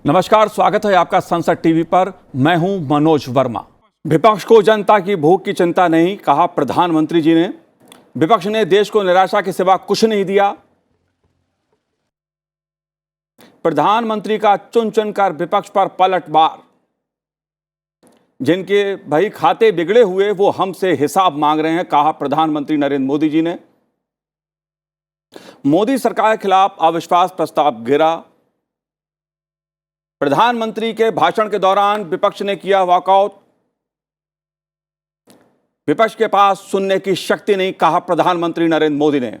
नमस्कार, स्वागत है आपका संसद टीवी पर। मैं हूं मनोज वर्मा। विपक्ष को जनता की भूख की चिंता नहीं, कहा प्रधानमंत्री जी ने। विपक्ष ने देश को निराशा के सिवा कुछ नहीं दिया। प्रधानमंत्री का चुन चुनकर विपक्ष पर पलटवार। जिनके भाई खाते बिगड़े हुए वो हमसे हिसाब मांग रहे हैं, कहा प्रधानमंत्री नरेंद्र मोदी जी ने। मोदी सरकार के खिलाफ अविश्वास प्रस्ताव गिरा। प्रधानमंत्री के भाषण के दौरान विपक्ष ने किया वॉकआउट। विपक्ष के पास सुनने की शक्ति नहीं, कहा प्रधानमंत्री नरेंद्र मोदी ने।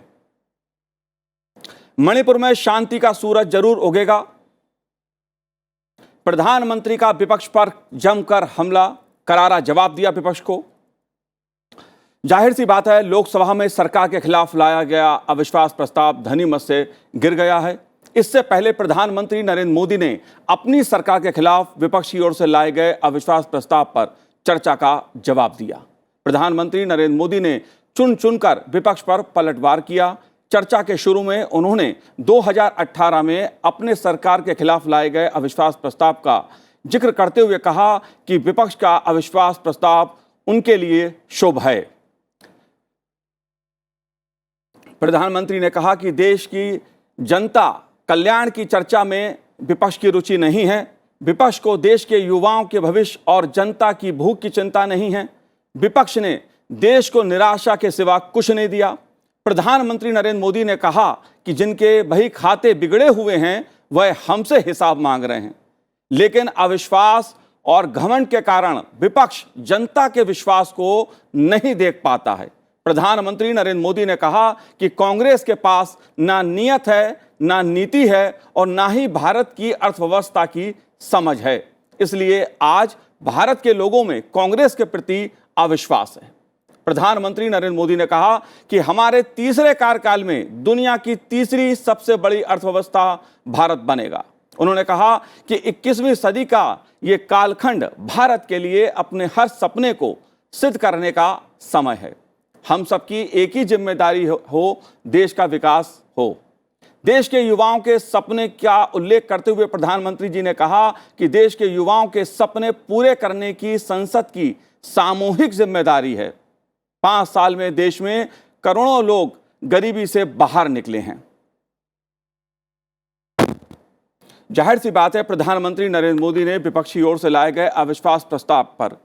मणिपुर में शांति का सूरज जरूर उगेगा। प्रधानमंत्री का विपक्ष पर जमकर हमला, करारा जवाब दिया विपक्ष को। जाहिर सी बात है, लोकसभा में सरकार के खिलाफ लाया गया अविश्वास प्रस्ताव ध्वनिमत से गिर गया है। इससे पहले प्रधानमंत्री नरेंद्र मोदी ने अपनी सरकार के खिलाफ विपक्ष की ओर से लाए गए अविश्वास प्रस्ताव पर चर्चा का जवाब दिया। प्रधानमंत्री नरेंद्र मोदी ने चुन चुनकर विपक्ष पर पलटवार किया। चर्चा के शुरू में उन्होंने 2018 में अपने सरकार के खिलाफ लाए गए अविश्वास प्रस्ताव का जिक्र करते हुए कहा कि विपक्ष का अविश्वास प्रस्ताव उनके लिए शुभ है। प्रधानमंत्री ने कहा कि देश की जनता कल्याण की चर्चा में विपक्ष की रुचि नहीं है। विपक्ष को देश के युवाओं के भविष्य और जनता की भूख की चिंता नहीं है। विपक्ष ने देश को निराशा के सिवा कुछ नहीं दिया। प्रधानमंत्री नरेंद्र मोदी ने कहा कि जिनके बही खाते बिगड़े हुए हैं वह हमसे हिसाब मांग रहे हैं, लेकिन अविश्वास और घमंड के कारण विपक्ष जनता के विश्वास को नहीं देख पाता है। प्रधानमंत्री नरेंद्र मोदी ने कहा कि कांग्रेस के पास ना नियत है, ना नीति है और ना ही भारत की अर्थव्यवस्था की समझ है। इसलिए आज भारत के लोगों में कांग्रेस के प्रति अविश्वास है। प्रधानमंत्री नरेंद्र मोदी ने कहा कि हमारे तीसरे कार्यकाल में दुनिया की तीसरी सबसे बड़ी अर्थव्यवस्था भारत बनेगा। उन्होंने कहा कि 21वीं सदी का ये कालखंड भारत के लिए अपने हर सपने को सिद्ध करने का समय है। हम सबकी एक ही जिम्मेदारी हो, देश का विकास हो। देश के युवाओं के सपने का उल्लेख करते हुए प्रधानमंत्री जी ने कहा कि देश के युवाओं के सपने पूरे करने की संसद की सामूहिक जिम्मेदारी है। 5 साल में देश में करोड़ों लोग गरीबी से बाहर निकले हैं। जाहिर सी बात है, प्रधानमंत्री नरेंद्र मोदी ने विपक्ष की ओर से लाए गए अविश्वास प्रस्ताव पर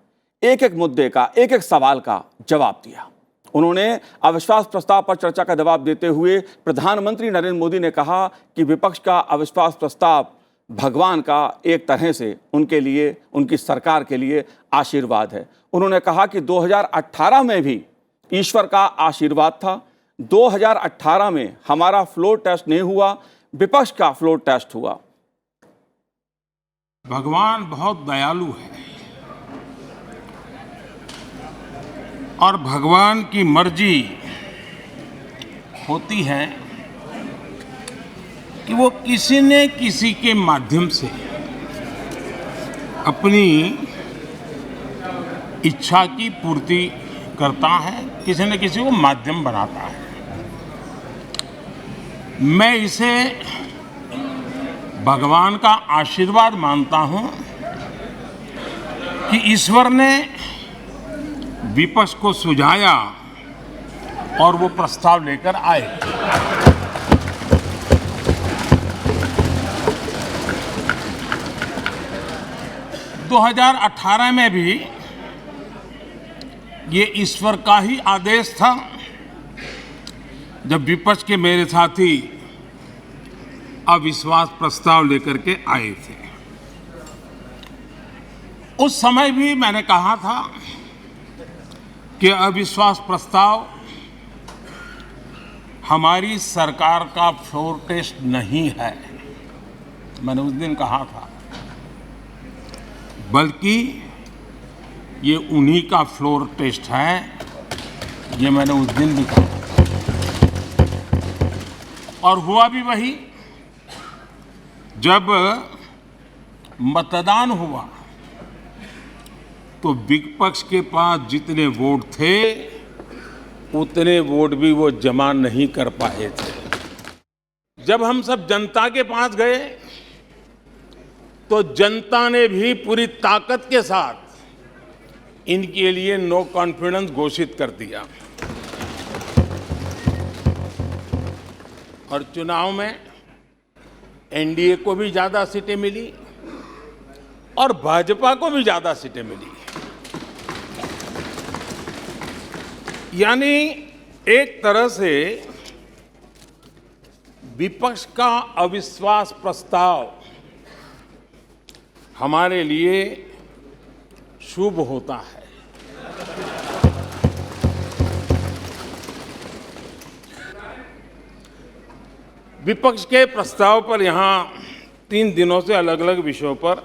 एक एक मुद्दे का, एक एक सवाल का जवाब दिया। उन्होंने अविश्वास प्रस्ताव पर चर्चा का जवाब देते हुए प्रधानमंत्री नरेंद्र मोदी ने कहा कि विपक्ष का अविश्वास प्रस्ताव भगवान का एक तरह से उनके लिए, उनकी सरकार के लिए आशीर्वाद है। उन्होंने कहा कि 2018 में भी ईश्वर का आशीर्वाद था। 2018 में हमारा फ्लोर टेस्ट नहीं हुआ, विपक्ष का फ्लोर टेस्ट हुआ। भगवान बहुत दयालु है और भगवान की मर्जी होती है कि वो किसी न किसी के माध्यम से अपनी इच्छा की पूर्ति करता है, किसी न किसी को माध्यम बनाता है। मैं इसे भगवान का आशीर्वाद मानता हूं कि ईश्वर ने विपक्ष को सुझाया और वो प्रस्ताव लेकर आए। – 2018 में भी ये ईश्वर का ही आदेश था, जब विपक्ष के मेरे साथी अविश्वास प्रस्ताव लेकर के आए थे। उस समय भी मैंने कहा था कि अविश्वास प्रस्ताव हमारी सरकार का फ्लोर टेस्ट नहीं है। मैंने उस दिन कहा था, बल्कि ये उन्हीं का फ्लोर टेस्ट है। ये मैंने उस दिन भी कहा और हुआ भी वही। जब मतदान हुआ तो विपक्ष के पास जितने वोट थे उतने वोट भी वो जमा नहीं कर पाए थे। जब हम सब जनता के पास गए तो जनता ने भी पूरी ताकत के साथ इनके लिए नो कॉन्फिडेंस घोषित कर दिया और चुनाव में एनडीए को भी ज्यादा सीटें मिली और भाजपा को भी ज्यादा सीटें मिली। यानी एक तरह से विपक्ष का अविश्वास प्रस्ताव हमारे लिए शुभ होता है। विपक्ष के प्रस्ताव पर यहां 3 दिनों से अलग अलग विषयों पर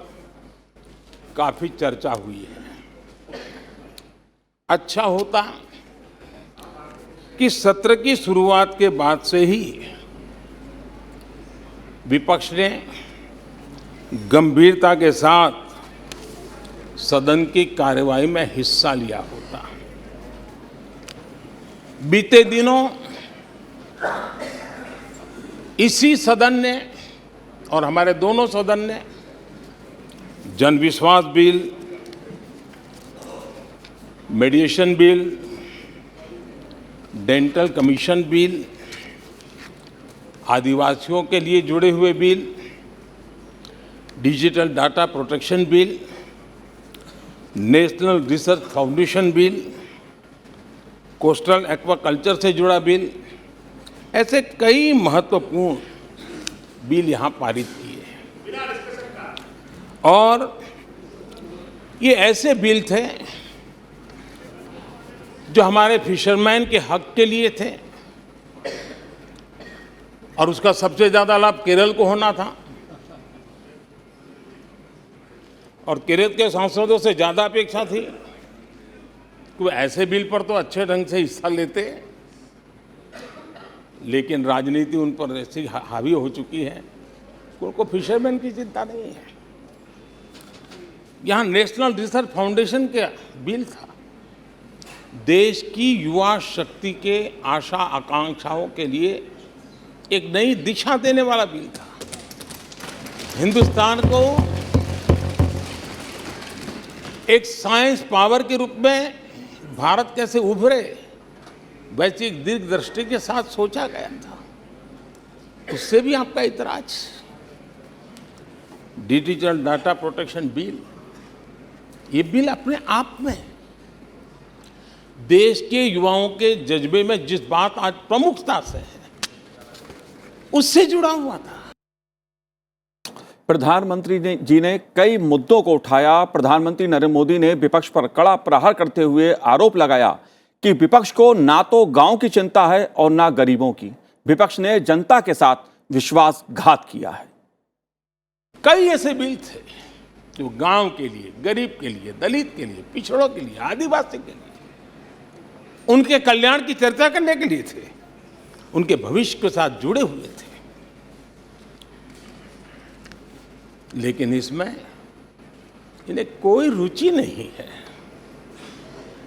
काफी चर्चा हुई है। अच्छा होता कि सत्र की शुरुआत के बाद से ही विपक्ष ने गंभीरता के साथ सदन की कार्यवाही में हिस्सा लिया होता। बीते दिनों इसी सदन ने और हमारे दोनों सदन ने Jan Vishwas bill, mediation bill, dental commission bill, आदिवासियों के लिए जुड़े हुए bill, digital data protection bill, national research foundation bill, coastal aquaculture से जुड़ा बिल, ऐसे कई महत्वपूर्ण बिल यहाँ पारित किए और ये ऐसे बिल थे जो हमारे फिशरमैन के हक के लिए थे और उसका सबसे ज्यादा लाभ केरल को होना था और केरल के सांसदों से ज्यादा अपेक्षा थी कि ऐसे बिल पर तो अच्छे ढंग से हिस्सा लेते, लेकिन राजनीति उन पर ऐसी हावी हो चुकी है कि उनको फिशरमैन की चिंता नहीं है। यहां नेशनल रिसर्च फाउंडेशन का बिल था, देश की युवा शक्ति के आशा आकांक्षाओं के लिए एक नई दिशा देने वाला बिल था। हिंदुस्तान को एक साइंस पावर के रूप में भारत कैसे उभरे, वैसी एक दीर्घ दृष्टि के साथ सोचा गया था। उससे भी आपका इतराज। डिजिटल डाटा प्रोटेक्शन बिल, ये बिल अपने आप में देश के युवाओं के जज्बे में जिस बात आज प्रमुखता से है उससे जुड़ा हुआ था। प्रधानमंत्री जी ने कई मुद्दों को उठाया। प्रधानमंत्री नरेंद्र मोदी ने विपक्ष पर कड़ा प्रहार करते हुए आरोप लगाया कि विपक्ष को ना तो गांव की चिंता है और ना गरीबों की। विपक्ष ने जनता के साथ विश्वासघात किया है। कई ऐसे बिल थे जो गांव के लिए, गरीब के लिए, दलित के लिए, पिछड़ों के लिए, आदिवासी के लिए, उनके कल्याण की चर्चा करने के लिए थे, उनके भविष्य के साथ जुड़े हुए थे। लेकिन इसमें इन्हें कोई रुचि नहीं है।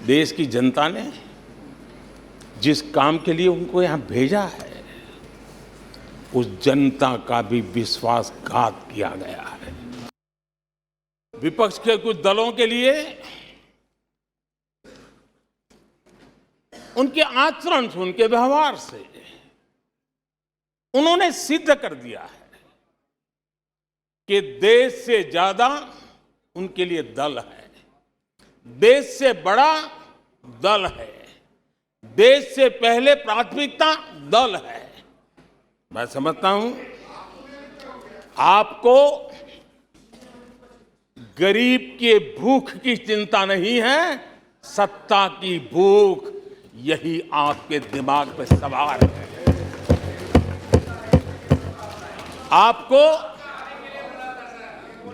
देश की जनता ने जिस काम के लिए उनको यहां भेजा है, उस जनता का भी विश्वासघात किया गया है। विपक्ष के कुछ दलों के लिए उनके आचरण से, उनके व्यवहार से उन्होंने सिद्ध कर दिया है कि देश से ज्यादा उनके लिए दल है, देश से बड़ा दल है, देश से पहले प्राथमिकता दल है। मैं समझता हूं आपको गरीब के भूख की चिंता नहीं है, सत्ता की भूख, यही आपके दिमाग पे सवार है। आपको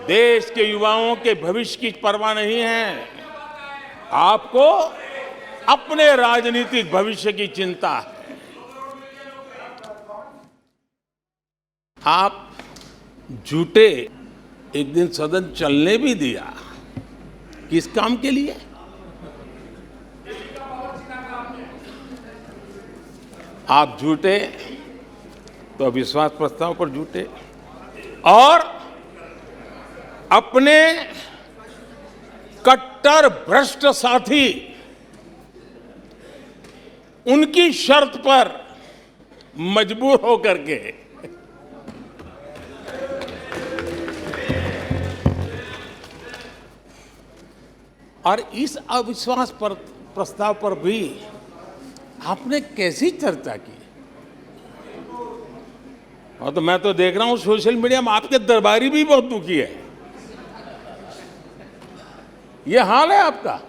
देश के युवाओं के भविष्य की परवाह नहीं है, आपको अपने राजनीतिक भविष्य की चिंता है। आप झूठे एक दिन सदन चलने भी दिया, किस काम के लिए? आप झूठे तो अविश्वास प्रस्ताव पर झूठे और अपने कट्टर भ्रष्ट साथी उनकी शर्त पर मजबूर होकर के और इस अविश्वास पर प्रस्ताव पर भी आपने कैसी चर्चा की? और तो मैं तो देख रहा हूं सोशल मीडिया में आपके दरबारी भी बहुत दुखी है। ये हाल है आपका।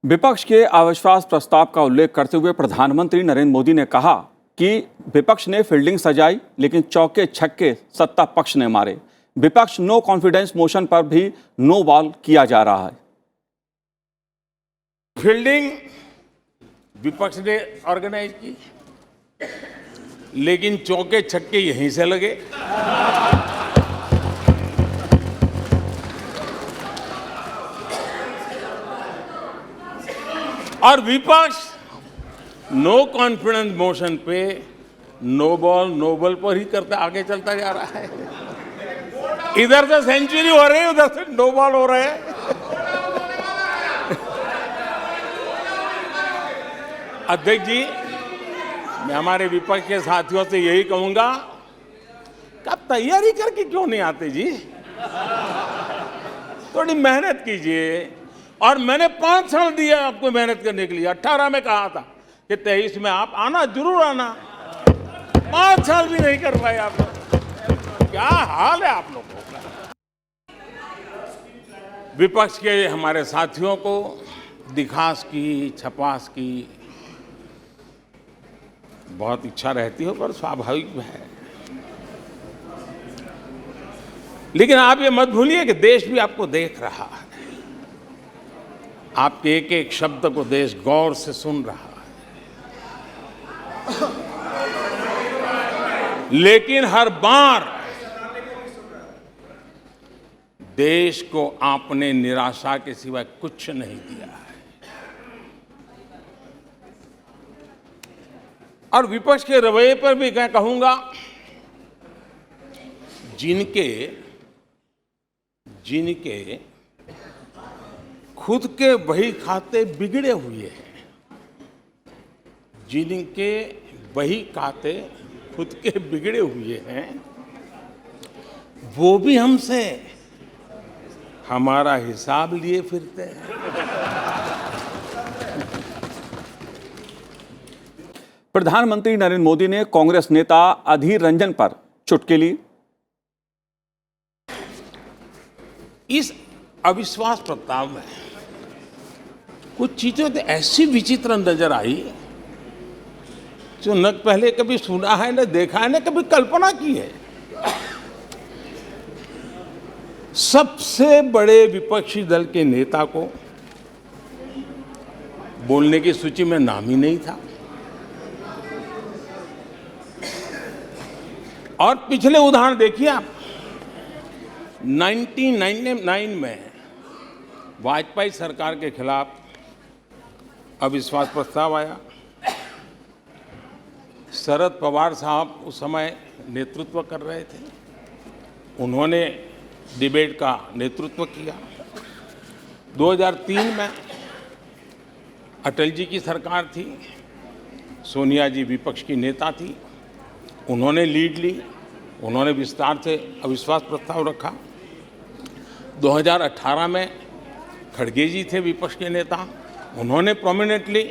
विपक्ष के अविश्वास प्रस्ताव का उल्लेख करते हुए प्रधानमंत्री नरेंद्र मोदी ने कहा कि विपक्ष ने फील्डिंग सजाई लेकिन चौके छक्के सत्ता पक्ष ने मारे। विपक्ष नो कॉन्फिडेंस मोशन पर भी नो बॉल किया जा रहा है। फील्डिंग विपक्ष ने ऑर्गेनाइज की, लेकिन चौके छक्के यहीं से लगे। और विपक्ष नो कॉन्फिडेंस मोशन पे नो बॉल नो बॉल पर ही करता आगे चलता जा रहा है। इधर से सेंचुरी हो रही है, उधर से नो बॉल हो रहे हैं। अध्यक्ष जी, मैं हमारे विपक्ष के साथियों से यही कहूंगा कि आप तैयारी करके क्यों नहीं आते जी? थोड़ी मेहनत कीजिए। और मैंने 5 साल दिया आपको मेहनत करने के लिए। 18 में कहा था कि 23 में आप आना, जरूर आना। 5 साल भी नहीं कर पाए आप लोग। क्या हाल है आप लोगों का? विपक्ष के हमारे साथियों को दिखास की, छपास की बहुत इच्छा रहती हो, पर स्वाभाविक है। लेकिन आप ये मत भूलिए कि देश भी आपको देख रहा है। आपके एक एक शब्द को देश गौर से सुन रहा है। लेकिन हर बार देश को आपने निराशा के सिवाय कुछ नहीं दिया है। और विपक्ष के रवैये पर भी मैं कहूंगा, जिनके खुद के बही खाते बिगड़े हुए हैं, जिनके बही खाते खुद के बिगड़े हुए हैं, वो भी हमसे हमारा हिसाब लिए फिरते हैं। प्रधानमंत्री नरेंद्र मोदी ने कांग्रेस नेता अधीर रंजन पर चुटकी ली। इस अविश्वास प्रस्ताव में कुछ चीजें तो ऐसी विचित्र नजर आई जो न पहले कभी सुना है, न देखा है, न कभी कल्पना की है। सबसे बड़े विपक्षी दल के नेता को बोलने की सूची में नाम ही नहीं था। और पिछले उदाहरण देखिए आप। 1999 में वाजपेयी सरकार के खिलाफ अविश्वास प्रस्ताव आया। शरद पवार साहब उस समय नेतृत्व कर रहे थे। उन्होंने डिबेट का नेतृत्व किया। 2003 में अटल जी की सरकार थी। सोनिया जी विपक्ष की नेता थी। उन्होंने लीड ली। उन्होंने विस्तार से अविश्वास प्रस्ताव रखा। 2018 में खड़गे जी थे विपक्ष के नेता। उन्होंने प्रोमिनेंटली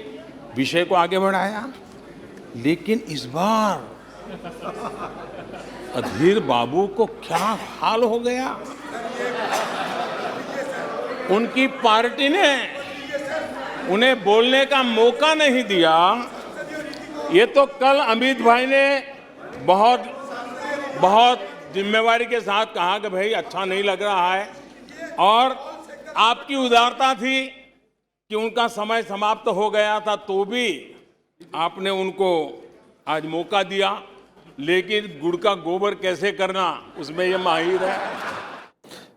विषय को आगे बढ़ाया। लेकिन इस बार अधीर बाबू को क्या हाल हो गया? उनकी पार्टी ने उन्हें बोलने का मौका नहीं दिया। ये तो कल अमित भाई ने बहुत जिम्मेवारी के साथ कहा कि भाई अच्छा नहीं लग रहा है, और आपकी उदारता थी कि उनका समय समाप्त हो गया था तो भी आपने उनको आज मौका दिया। लेकिन गुड़ का गोबर कैसे करना, उसमें ये माहिर है।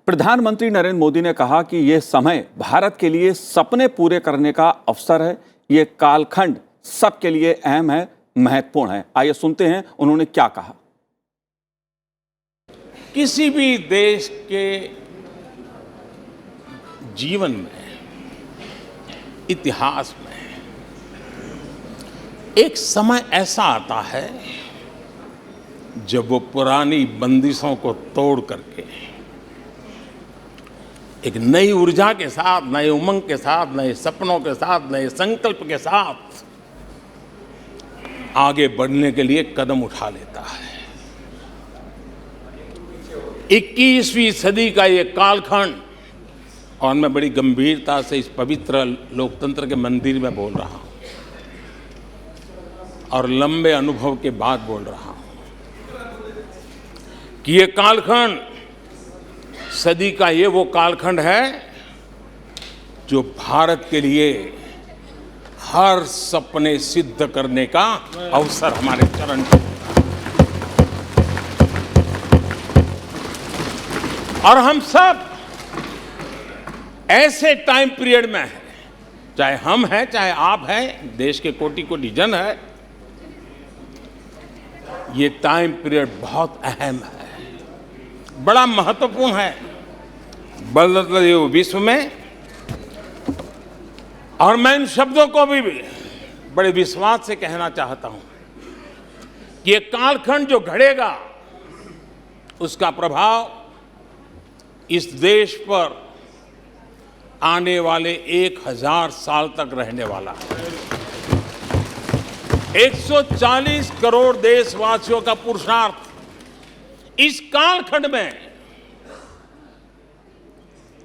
प्रधानमंत्री नरेंद्र मोदी ने कहा कि यह समय भारत के लिए सपने पूरे करने का अवसर है। ये कालखंड सबके लिए अहम है, महत्वपूर्ण है। आइए सुनते हैं उन्होंने क्या कहा। किसी भी देश के जीवन में, इतिहास में एक समय ऐसा आता है जब वो पुरानी बंदिशों को तोड़ करके एक नई ऊर्जा के साथ, नए उमंग के साथ, नए सपनों के साथ, नए संकल्प के साथ आगे बढ़ने के लिए कदम उठा लेता है। 21वीं सदी का ये कालखंड, और मैं बड़ी गंभीरता से इस पवित्र लोकतंत्र के मंदिर में बोल रहा हूं और लंबे अनुभव के बाद बोल रहा हूं कि ये कालखंड, सदी का ये वो कालखंड है जो भारत के लिए हर सपने सिद्ध करने का अवसर हमारे चरण में। और हम सब ऐसे टाइम पीरियड में हैं, चाहे हम हैं, चाहे आप हैं, देश के कोटि कोटि जन है, ये टाइम पीरियड बहुत अहम है, बड़ा महत्वपूर्ण है बदलते हुए विश्व में। और मैं इन शब्दों को भी बड़े विश्वास से कहना चाहता हूं कि ये कालखंड जो घड़ेगा उसका प्रभाव इस देश पर आने वाले 1000 साल तक रहने वाला है। 140 करोड़ देशवासियों का पुरुषार्थ इस कालखंड में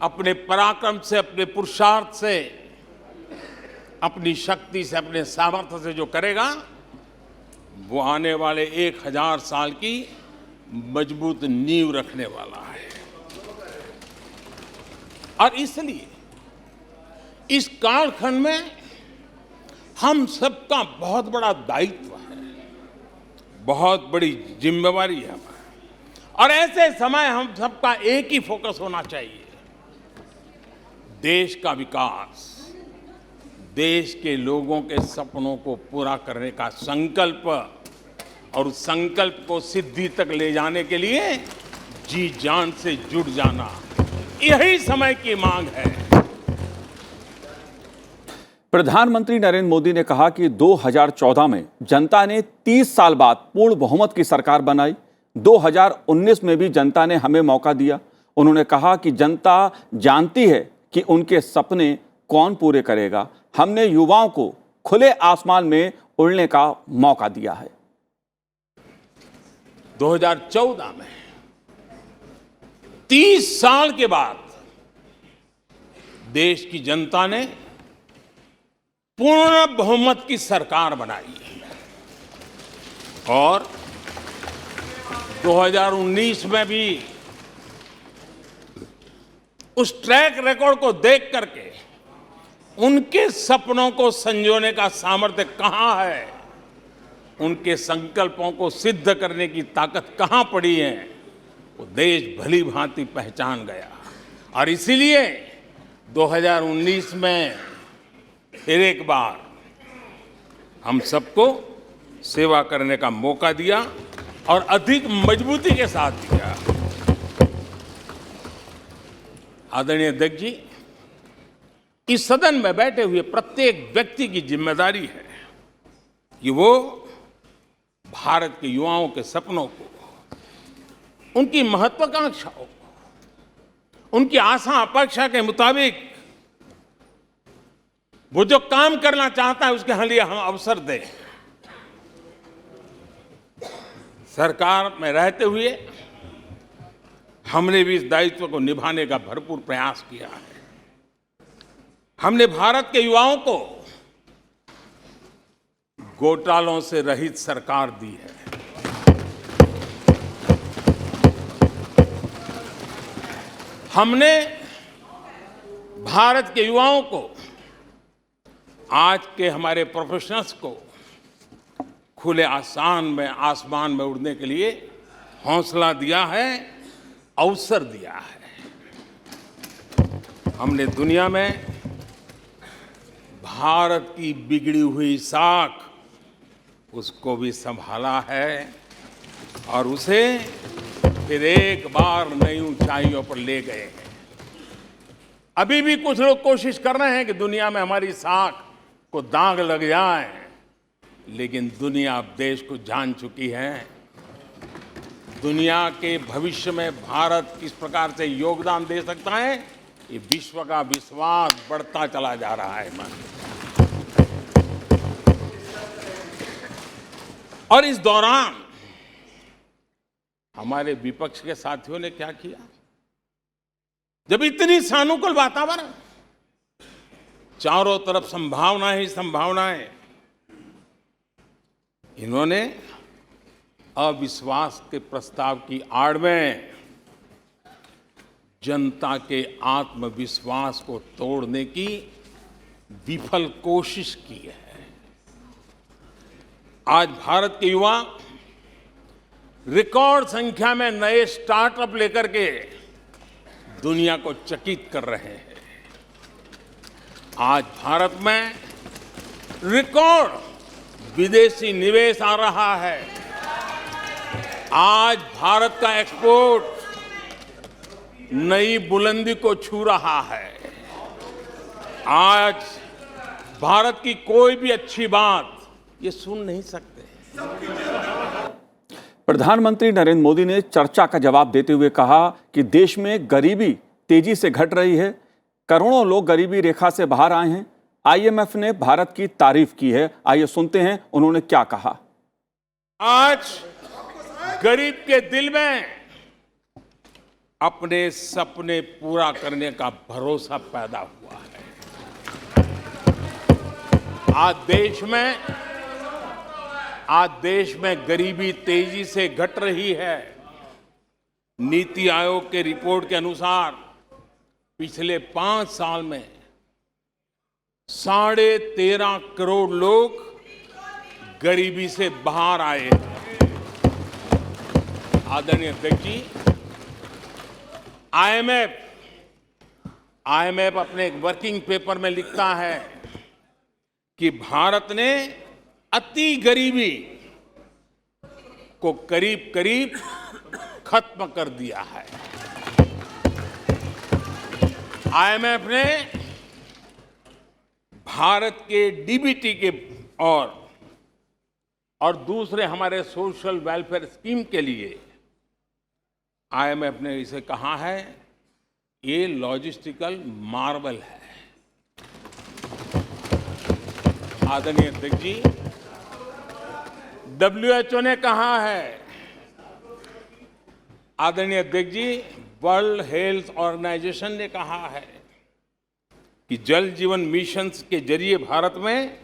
अपने पराक्रम से, अपने पुरुषार्थ से, अपनी शक्ति से, अपने सामर्थ्य से जो करेगा वो आने वाले 1000 साल की मजबूत नींव रखने वाला है। और इसलिए इस कालखंड में हम सबका बहुत बड़ा दायित्व है, बहुत बड़ी जिम्मेवारी है हमारी। और ऐसे समय हम सबका एक ही फोकस होना चाहिए, देश का विकास, देश के लोगों के सपनों को पूरा करने का संकल्प, और उस संकल्प को सिद्धि तक ले जाने के लिए जी जान से जुट जाना, यही समय की मांग है। प्रधानमंत्री नरेंद्र मोदी ने कहा कि 2014 में जनता ने 30 साल बाद पूर्ण बहुमत की सरकार बनाई। 2019 में भी जनता ने हमें मौका दिया। उन्होंने कहा कि जनता जानती है कि उनके सपने कौन पूरे करेगा। हमने युवाओं को खुले आसमान में उड़ने का मौका दिया है। 2014 में 30 साल के बाद देश की जनता ने पूर्ण बहुमत की सरकार बनाई और 2019 में भी उस ट्रैक रिकॉर्ड को देख करके उनके सपनों को संजोने का सामर्थ्य कहां है, उनके संकल्पों को सिद्ध करने की ताकत कहां पड़ी है, वो देश भली भांति पहचान गया। और इसीलिए 2019 में फिर एक बार हम सबको सेवा करने का मौका दिया और अधिक मजबूती के साथ दिया। आदरणीय अध्यक्ष जी, इस सदन में बैठे हुए प्रत्येक व्यक्ति की जिम्मेदारी है कि वो भारत के युवाओं के सपनों को, उनकी महत्वाकांक्षाओं को, उनकी आशा अपेक्षा के मुताबिक वो जो काम करना चाहता है उसके लिए हम अवसर दें। सरकार में रहते हुए हमने भी इस दायित्व को निभाने का भरपूर प्रयास किया है। हमने भारत के युवाओं को घोटालों से रहित सरकार दी है। हमने भारत के युवाओं को, आज के हमारे प्रोफेशनल्स को खुले आसमान में उड़ने के लिए हौसला दिया है, अवसर दिया है। हमने दुनिया में भारत की बिगड़ी हुई साख, उसको भी संभाला है और उसे फिर एक बार नई ऊंचाइयों पर ले गए हैं। अभी भी कुछ लोग कोशिश कर रहे हैं कि दुनिया में हमारी साख को दाग लग जाए, लेकिन दुनिया अब देश को जान चुकी है। दुनिया के भविष्य में भारत किस प्रकार से योगदान दे सकता है, ये विश्व का विश्वास बढ़ता चला जा रहा है। और इस दौरान हमारे विपक्ष के साथियों ने क्या किया? जब इतनी सानुकूल वातावरण, चारों तरफ संभावनाएं ही संभावनाएं, इन्होंने अविश्वास के प्रस्ताव की आड़ में जनता के आत्मविश्वास को तोड़ने की विफल कोशिश की है। आज भारत के युवा रिकॉर्ड संख्या में नए स्टार्टअप लेकर के दुनिया को चकित कर रहे हैं। आज भारत में रिकॉर्ड विदेशी निवेश आ रहा है। आज भारत का एक्सपोर्ट नई बुलंदी को छू रहा है। आज भारत की कोई भी अच्छी बात ये सुन नहीं सकते। प्रधानमंत्री नरेंद्र मोदी ने चर्चा का जवाब देते हुए कहा कि देश में गरीबी तेजी से घट रही है। करोड़ों लोग गरीबी रेखा से बाहर आए हैं। आईएमएफ ने भारत की तारीफ की है। आइए सुनते हैं उन्होंने क्या कहा। आज गरीब के दिल में अपने सपने पूरा करने का भरोसा पैदा हुआ है। आज देश में गरीबी तेजी से घट रही है। नीति आयोग के रिपोर्ट के अनुसार पिछले 5 साल में 13.5 करोड़ लोग गरीबी से बाहर आए हैं। आदरणीय अध्यक्ष जी, आईएमएफ अपने एक वर्किंग पेपर में लिखता है कि भारत ने अति गरीबी को करीब करीब खत्म कर दिया है। आईएमएफ ने भारत के डीबीटी के और दूसरे हमारे सोशल वेलफेयर स्कीम के लिए आईएमएफ ने इसे कहा है, ये लॉजिस्टिकल मार्वल है। आदरणीय अध्यक्ष जी, डब्ल्यूएचओ ने कहा है, आदरणीय अध्यक्ष जी, वर्ल्ड हेल्थ ऑर्गेनाइजेशन ने कहा है कि जल जीवन मिशन के जरिए भारत में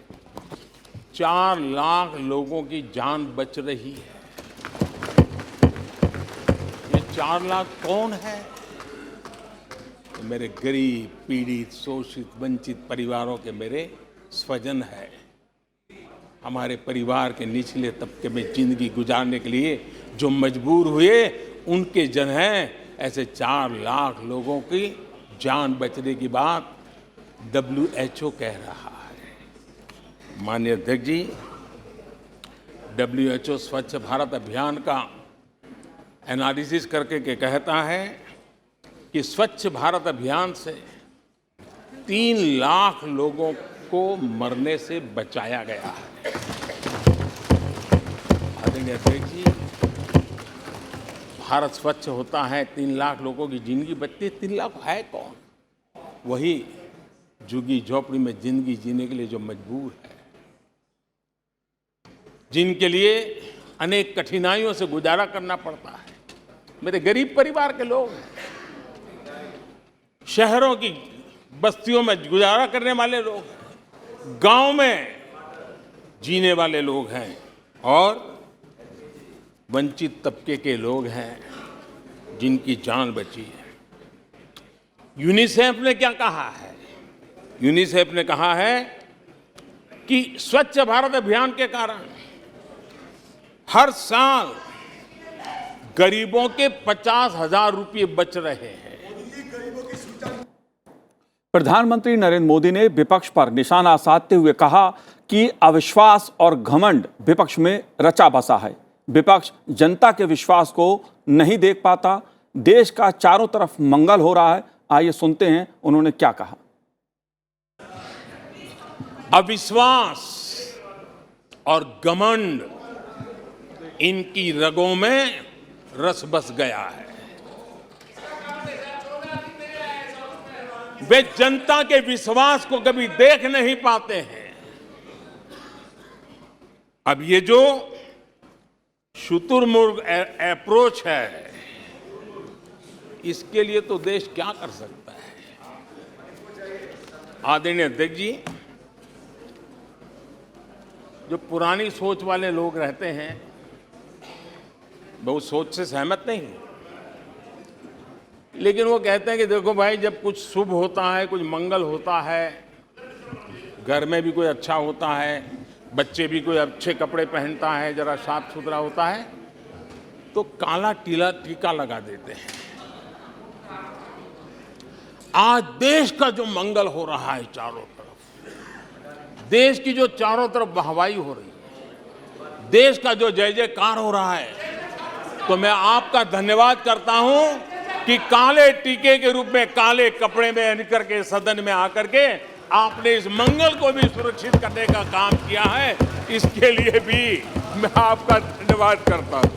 4 लाख लोगों की जान बच रही है। ये 4 लाख कौन है? मेरे गरीब, पीड़ित, शोषित, वंचित परिवारों के मेरे स्वजन है। हमारे परिवार के निचले तबके में जिंदगी गुजारने के लिए जो मजबूर हुए, उनके जन हैं। ऐसे 4 लाख लोगों की जान बचने की बात डब्ल्यूएचओ कह रहा है। माननीय अध्यक्ष जी, डब्ल्यूएचओ स्वच्छ भारत अभियान का एनालिसिस करके के कहता है कि स्वच्छ भारत अभियान से 3 लाख लोगों को मरने से बचाया गया है। आदरणीय अध्यक्ष जी, भारत स्वच्छ होता है, 3 लाख लोगों की जिंदगी बचती है। 3 लाख है कौन? वही झुग्गी झोपड़ी में जिंदगी जीने के लिए जो मजबूर है, जिनके लिए अनेक कठिनाइयों से गुजारा करना पड़ता है। मेरे गरीब परिवार के लोग हैं, शहरों की बस्तियों में गुजारा करने वाले लोग, गांव में जीने वाले लोग हैं और वंचित तबके के लोग हैं जिनकी जान बची है। यूनिसेफ ने क्या कहा है? यूनिसेफ ने कहा है कि स्वच्छ भारत अभियान के कारण हर साल गरीबों के 50,000 रुपये बच रहे हैं। प्रधानमंत्री नरेंद्र मोदी ने विपक्ष पर निशाना साधते हुए कहा कि अविश्वास और घमंड विपक्ष में रचा बसा है। विपक्ष जनता के विश्वास को नहीं देख पाता। देश का चारों तरफ मंगल हो रहा है। आइए सुनते हैं उन्होंने क्या कहा। अविश्वास और घमंड इनकी रगों में रस बस गया है। वे जनता के विश्वास को कभी देख नहीं पाते हैं। अब ये जो शुतुरमुर्ग अप्रोच है, इसके लिए तो देश क्या कर सकता है। आदरणीय अध्यक्ष जी, जो पुरानी सोच वाले लोग रहते हैं, मैं उस सोच से सहमत नहीं हूं, लेकिन वो कहते हैं कि देखो भाई, जब कुछ शुभ होता है, कुछ मंगल होता है, घर में भी कोई अच्छा होता है, बच्चे भी कोई अच्छे कपड़े पहनता है, जरा साफ सुथरा होता है, तो काला टीका लगा देते हैं। आज देश का जो मंगल हो रहा है चारों तरफ, देश की जो चारों तरफ वाहवाही हो रही है, देश का जो जय जयकार हो रहा है, तो मैं आपका धन्यवाद करता हूं कि काले टीके के रूप में, काले कपड़े में निकल के सदन में आकर के आपने इस मंगल को भी सुरक्षित करने का काम किया है। इसके लिए भी मैं आपका धन्यवाद करता हूं।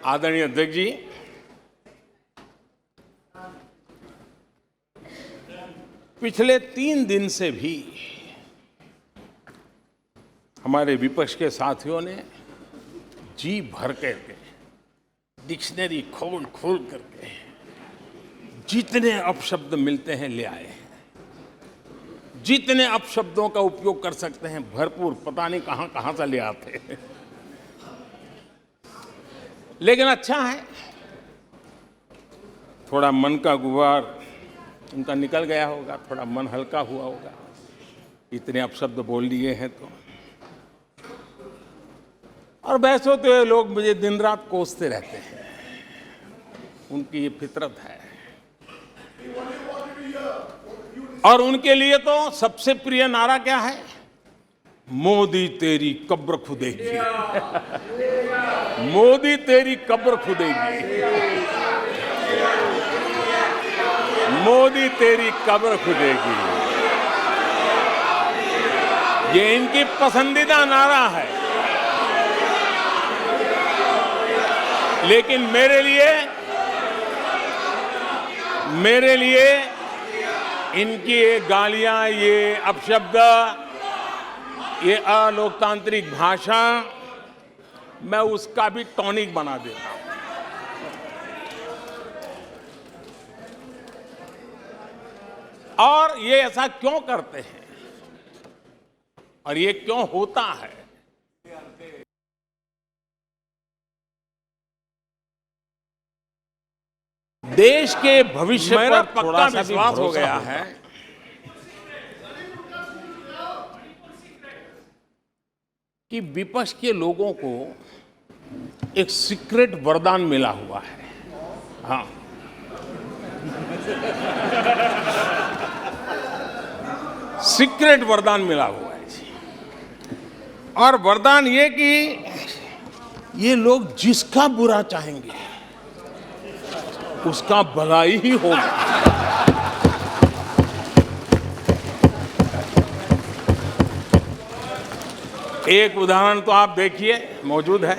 आदरणीय अध्यक्ष जी, पिछले 3 दिन से भी हमारे विपक्ष के साथियों ने जी भर करके, डिक्शनरी खोल खोल करके जितने अपशब्द मिलते हैं ले आए हैं, जितने अपशब्दों का उपयोग कर सकते हैं भरपूर, पता नहीं कहां कहां से ले आते हैं। लेकिन अच्छा है, थोड़ा मन का गुबार उनका निकल गया होगा, थोड़ा मन हल्का हुआ होगा, इतने अपशब्द बोल लिए हैं तो। और वैसे तो ये लोग मुझे दिन रात कोसते रहते हैं, उनकी ये फितरत है। और उनके लिए तो सबसे प्रिय नारा क्या है? मोदी तेरी कब्र खुदेगी। मोदी तेरी कब्र खुदेगी। मोदी तेरी कब्र खुदेगी, ये इनकी पसंदीदा नारा है। लेकिन मेरे लिए इनकी ये गालियां, ये अपशब्द, ये अलोकतांत्रिक भाषा, मैं उसका भी टॉनिक बना देता हूं। और ये ऐसा क्यों करते हैं और ये क्यों होता है? देश के भविष्य पर पक्का विश्वास हो गया है कि विपक्ष के लोगों को एक सीक्रेट वरदान मिला हुआ है। हाँ, सीक्रेट वरदान मिला हुआ है जी। और वरदान ये कि ये लोग जिसका बुरा चाहेंगे उसका भलाई ही होगा। एक उदाहरण तो आप देखिए, मौजूद है।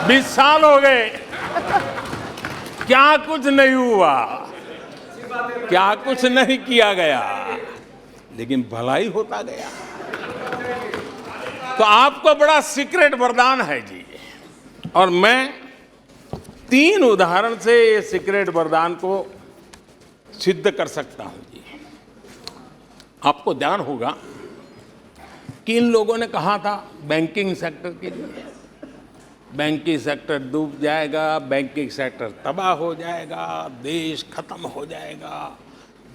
20 साल हो गए, क्या कुछ नहीं हुआ, क्या कुछ नहीं किया गया, लेकिन भलाई होता गया। तो आपको बड़ा सीक्रेट वरदान है जी। और मैं 3 उदाहरण से ये सीक्रेट वरदान को सिद्ध कर सकता हूं जी। आपको ध्यान होगा कि इन लोगों ने कहा था बैंकिंग सेक्टर के लिए, बैंकिंग सेक्टर डूब जाएगा, बैंकिंग सेक्टर तबाह हो जाएगा, देश खत्म हो जाएगा,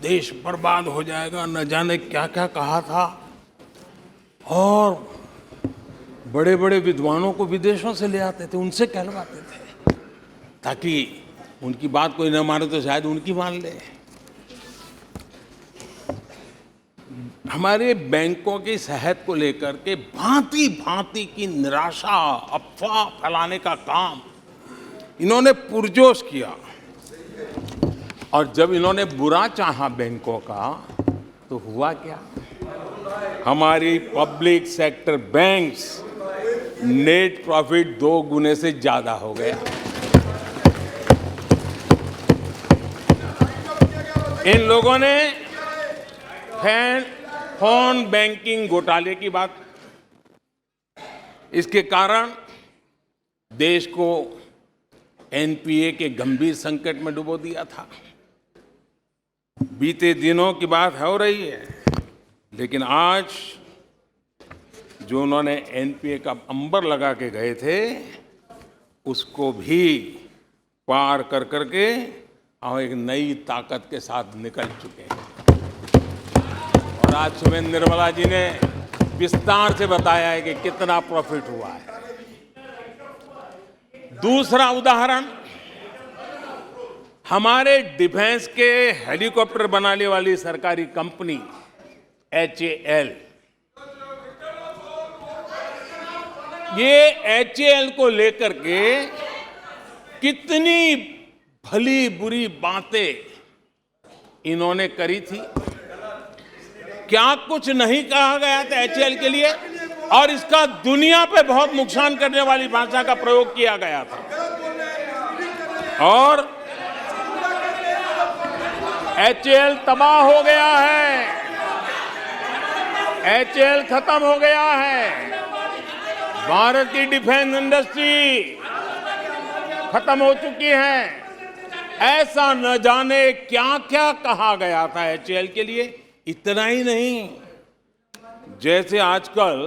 देश बर्बाद हो जाएगा, न जाने क्या क्या कहा था। और बड़े बड़े विद्वानों को विदेशों से ले आते थे, उनसे कहलवाते थे ताकि उनकी बात कोई न माने तो शायद उनकी मान ले। हमारे बैंकों की सेहत को लेकर के भांति भांति की निराशा, अफवाह फैलाने का काम इन्होंने पुरजोश किया। और जब इन्होंने बुरा चाहा बैंकों का, तो हुआ क्या? हमारी public sector banks net profit 2 गुने से ज्यादा हो गया। इन लोगों ने फोन बैंकिंग घोटाले की बात, इसके कारण देश को एनपीए के गंभीर संकट में डुबो दिया था। बीते दिनों की बात हो रही है, लेकिन आज जो उन्होंने एनपीए का अंबर लगा के गए थे, उसको भी पार कर करके हम एक नई ताकत के साथ निकल चुके हैं। और आज सुबह निर्मला जी ने विस्तार से बताया है कि कितना प्रॉफिट हुआ है। दूसरा उदाहरण, हमारे डिफेंस के हेलीकॉप्टर बनाने वाली सरकारी कंपनी HAL, ये HAL को लेकर के कितनी भली बुरी बातें इन्होंने करी थी। क्या कुछ नहीं कहा गया था HAL के लिए, और इसका दुनिया पे बहुत नुकसान करने वाली भाषा का प्रयोग किया गया था। और HAL तबाह हो गया है, HAL खत्म हो गया है। भारत की डिफेंस इंडस्ट्री खत्म हो चुकी है। ऐसा न जाने क्या क्या कहा गया था HAL के लिए। इतना ही नहीं, जैसे आजकल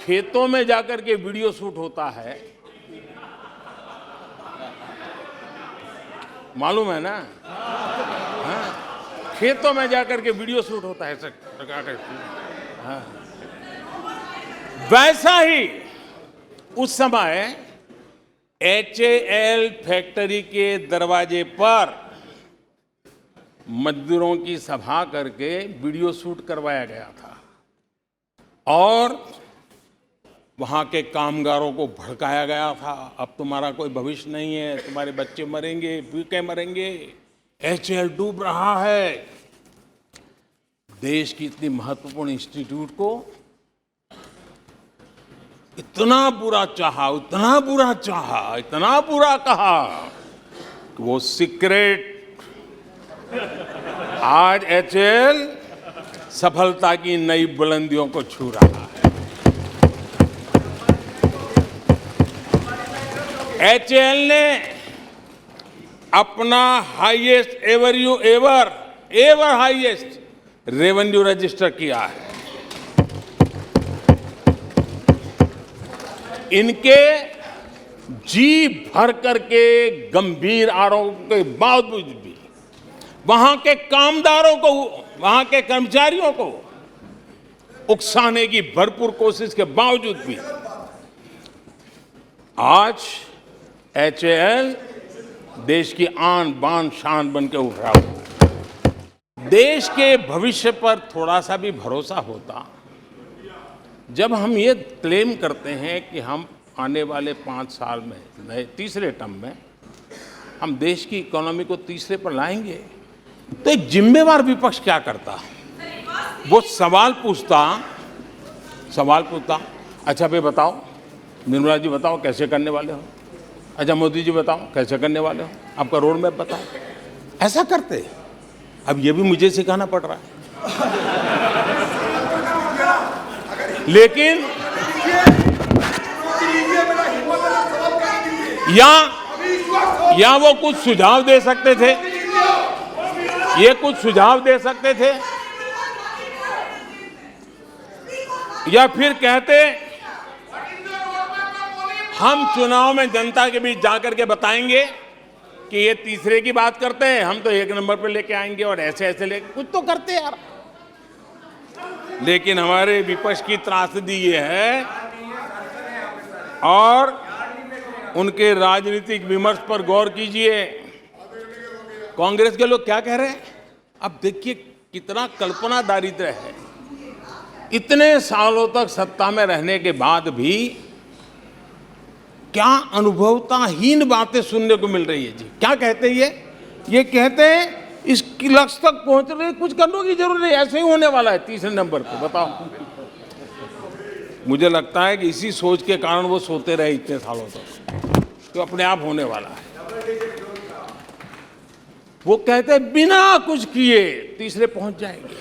खेतों में जाकर के वीडियो शूट होता है, मालूम है ना? हाँ? खेतों में जाकर के वीडियो शूट होता है, हाँ। वैसा ही उस समय HAL फैक्ट्री के दरवाजे पर मजदूरों की सभा करके वीडियो शूट करवाया गया था, और वहां के कामगारों को भड़काया गया था। अब तुम्हारा कोई भविष्य नहीं है, तुम्हारे बच्चे मरेंगे, भूखे मरेंगे, HAL डूब रहा है। देश की इतनी महत्वपूर्ण इंस्टीट्यूट को इतना बुरा चाहा, इतना बुरा चाहा, इतना बुरा कहा कि वो सीक्रेट आज HAL सफलता की नई बुलंदियों को छू रहा है। HAL ने अपना highest ever highest revenue register किया है। इनके जी भर करके गंभीर आरोप के बावजूद भी वहां के कामदारों को, वहां के कर्मचारियों को उकसाने की भरपूर कोशिश के बावजूद भी आज HAL देश की आन बान शान बन के उठ रहा है। देश के भविष्य पर थोड़ा सा भी भरोसा होता जब हम ये क्लेम करते हैं कि हम आने वाले 5 साल में, नए तीसरे टर्म में हम देश की इकोनॉमी को तीसरे पर लाएंगे, तो एक जिम्मेवार विपक्ष क्या करता? वो सवाल पूछता, अच्छा भाई बताओ, निर्मला जी बताओ कैसे करने वाले हो, अच्छा मोदी जी बताओ कैसे करने वाले हो, आपका रोड मैप बताओ। ऐसा करते। अब ये भी मुझे सिखाना पड़ रहा है। लेकिन या वो कुछ सुझाव दे सकते थे, ये कुछ सुझाव दे सकते थे, या फिर कहते हम चुनाव में जनता के बीच जाकर के बताएंगे कि ये तीसरे की बात करते हैं, हम तो 1 नंबर पे लेके आएंगे, और ऐसे ऐसे लेके कुछ तो करते यार। लेकिन हमारे विपक्ष की त्रासदी ये है, और उनके राजनीतिक विमर्श पर गौर कीजिए। कांग्रेस के लोग क्या कह रहे हैं? अब देखिए कितना कल्पना दारिद्र्य है। इतने सालों तक सत्ता में रहने के बाद भी क्या अनुभवताहीन बातें सुनने को मिल रही है जी। क्या कहते हैं ये कहते हैं इस लक्ष्य तक पहुंचने कुछ करने की जरूरत नहीं, ऐसे ही होने वाला है तीसरे नंबर पे। बताओ, मुझे लगता है कि इसी सोच के कारण वो सोते रहे इतने सालों तक, तो अपने आप होने वाला है। वो कहते हैं बिना कुछ किए तीसरे पहुंच जाएंगे।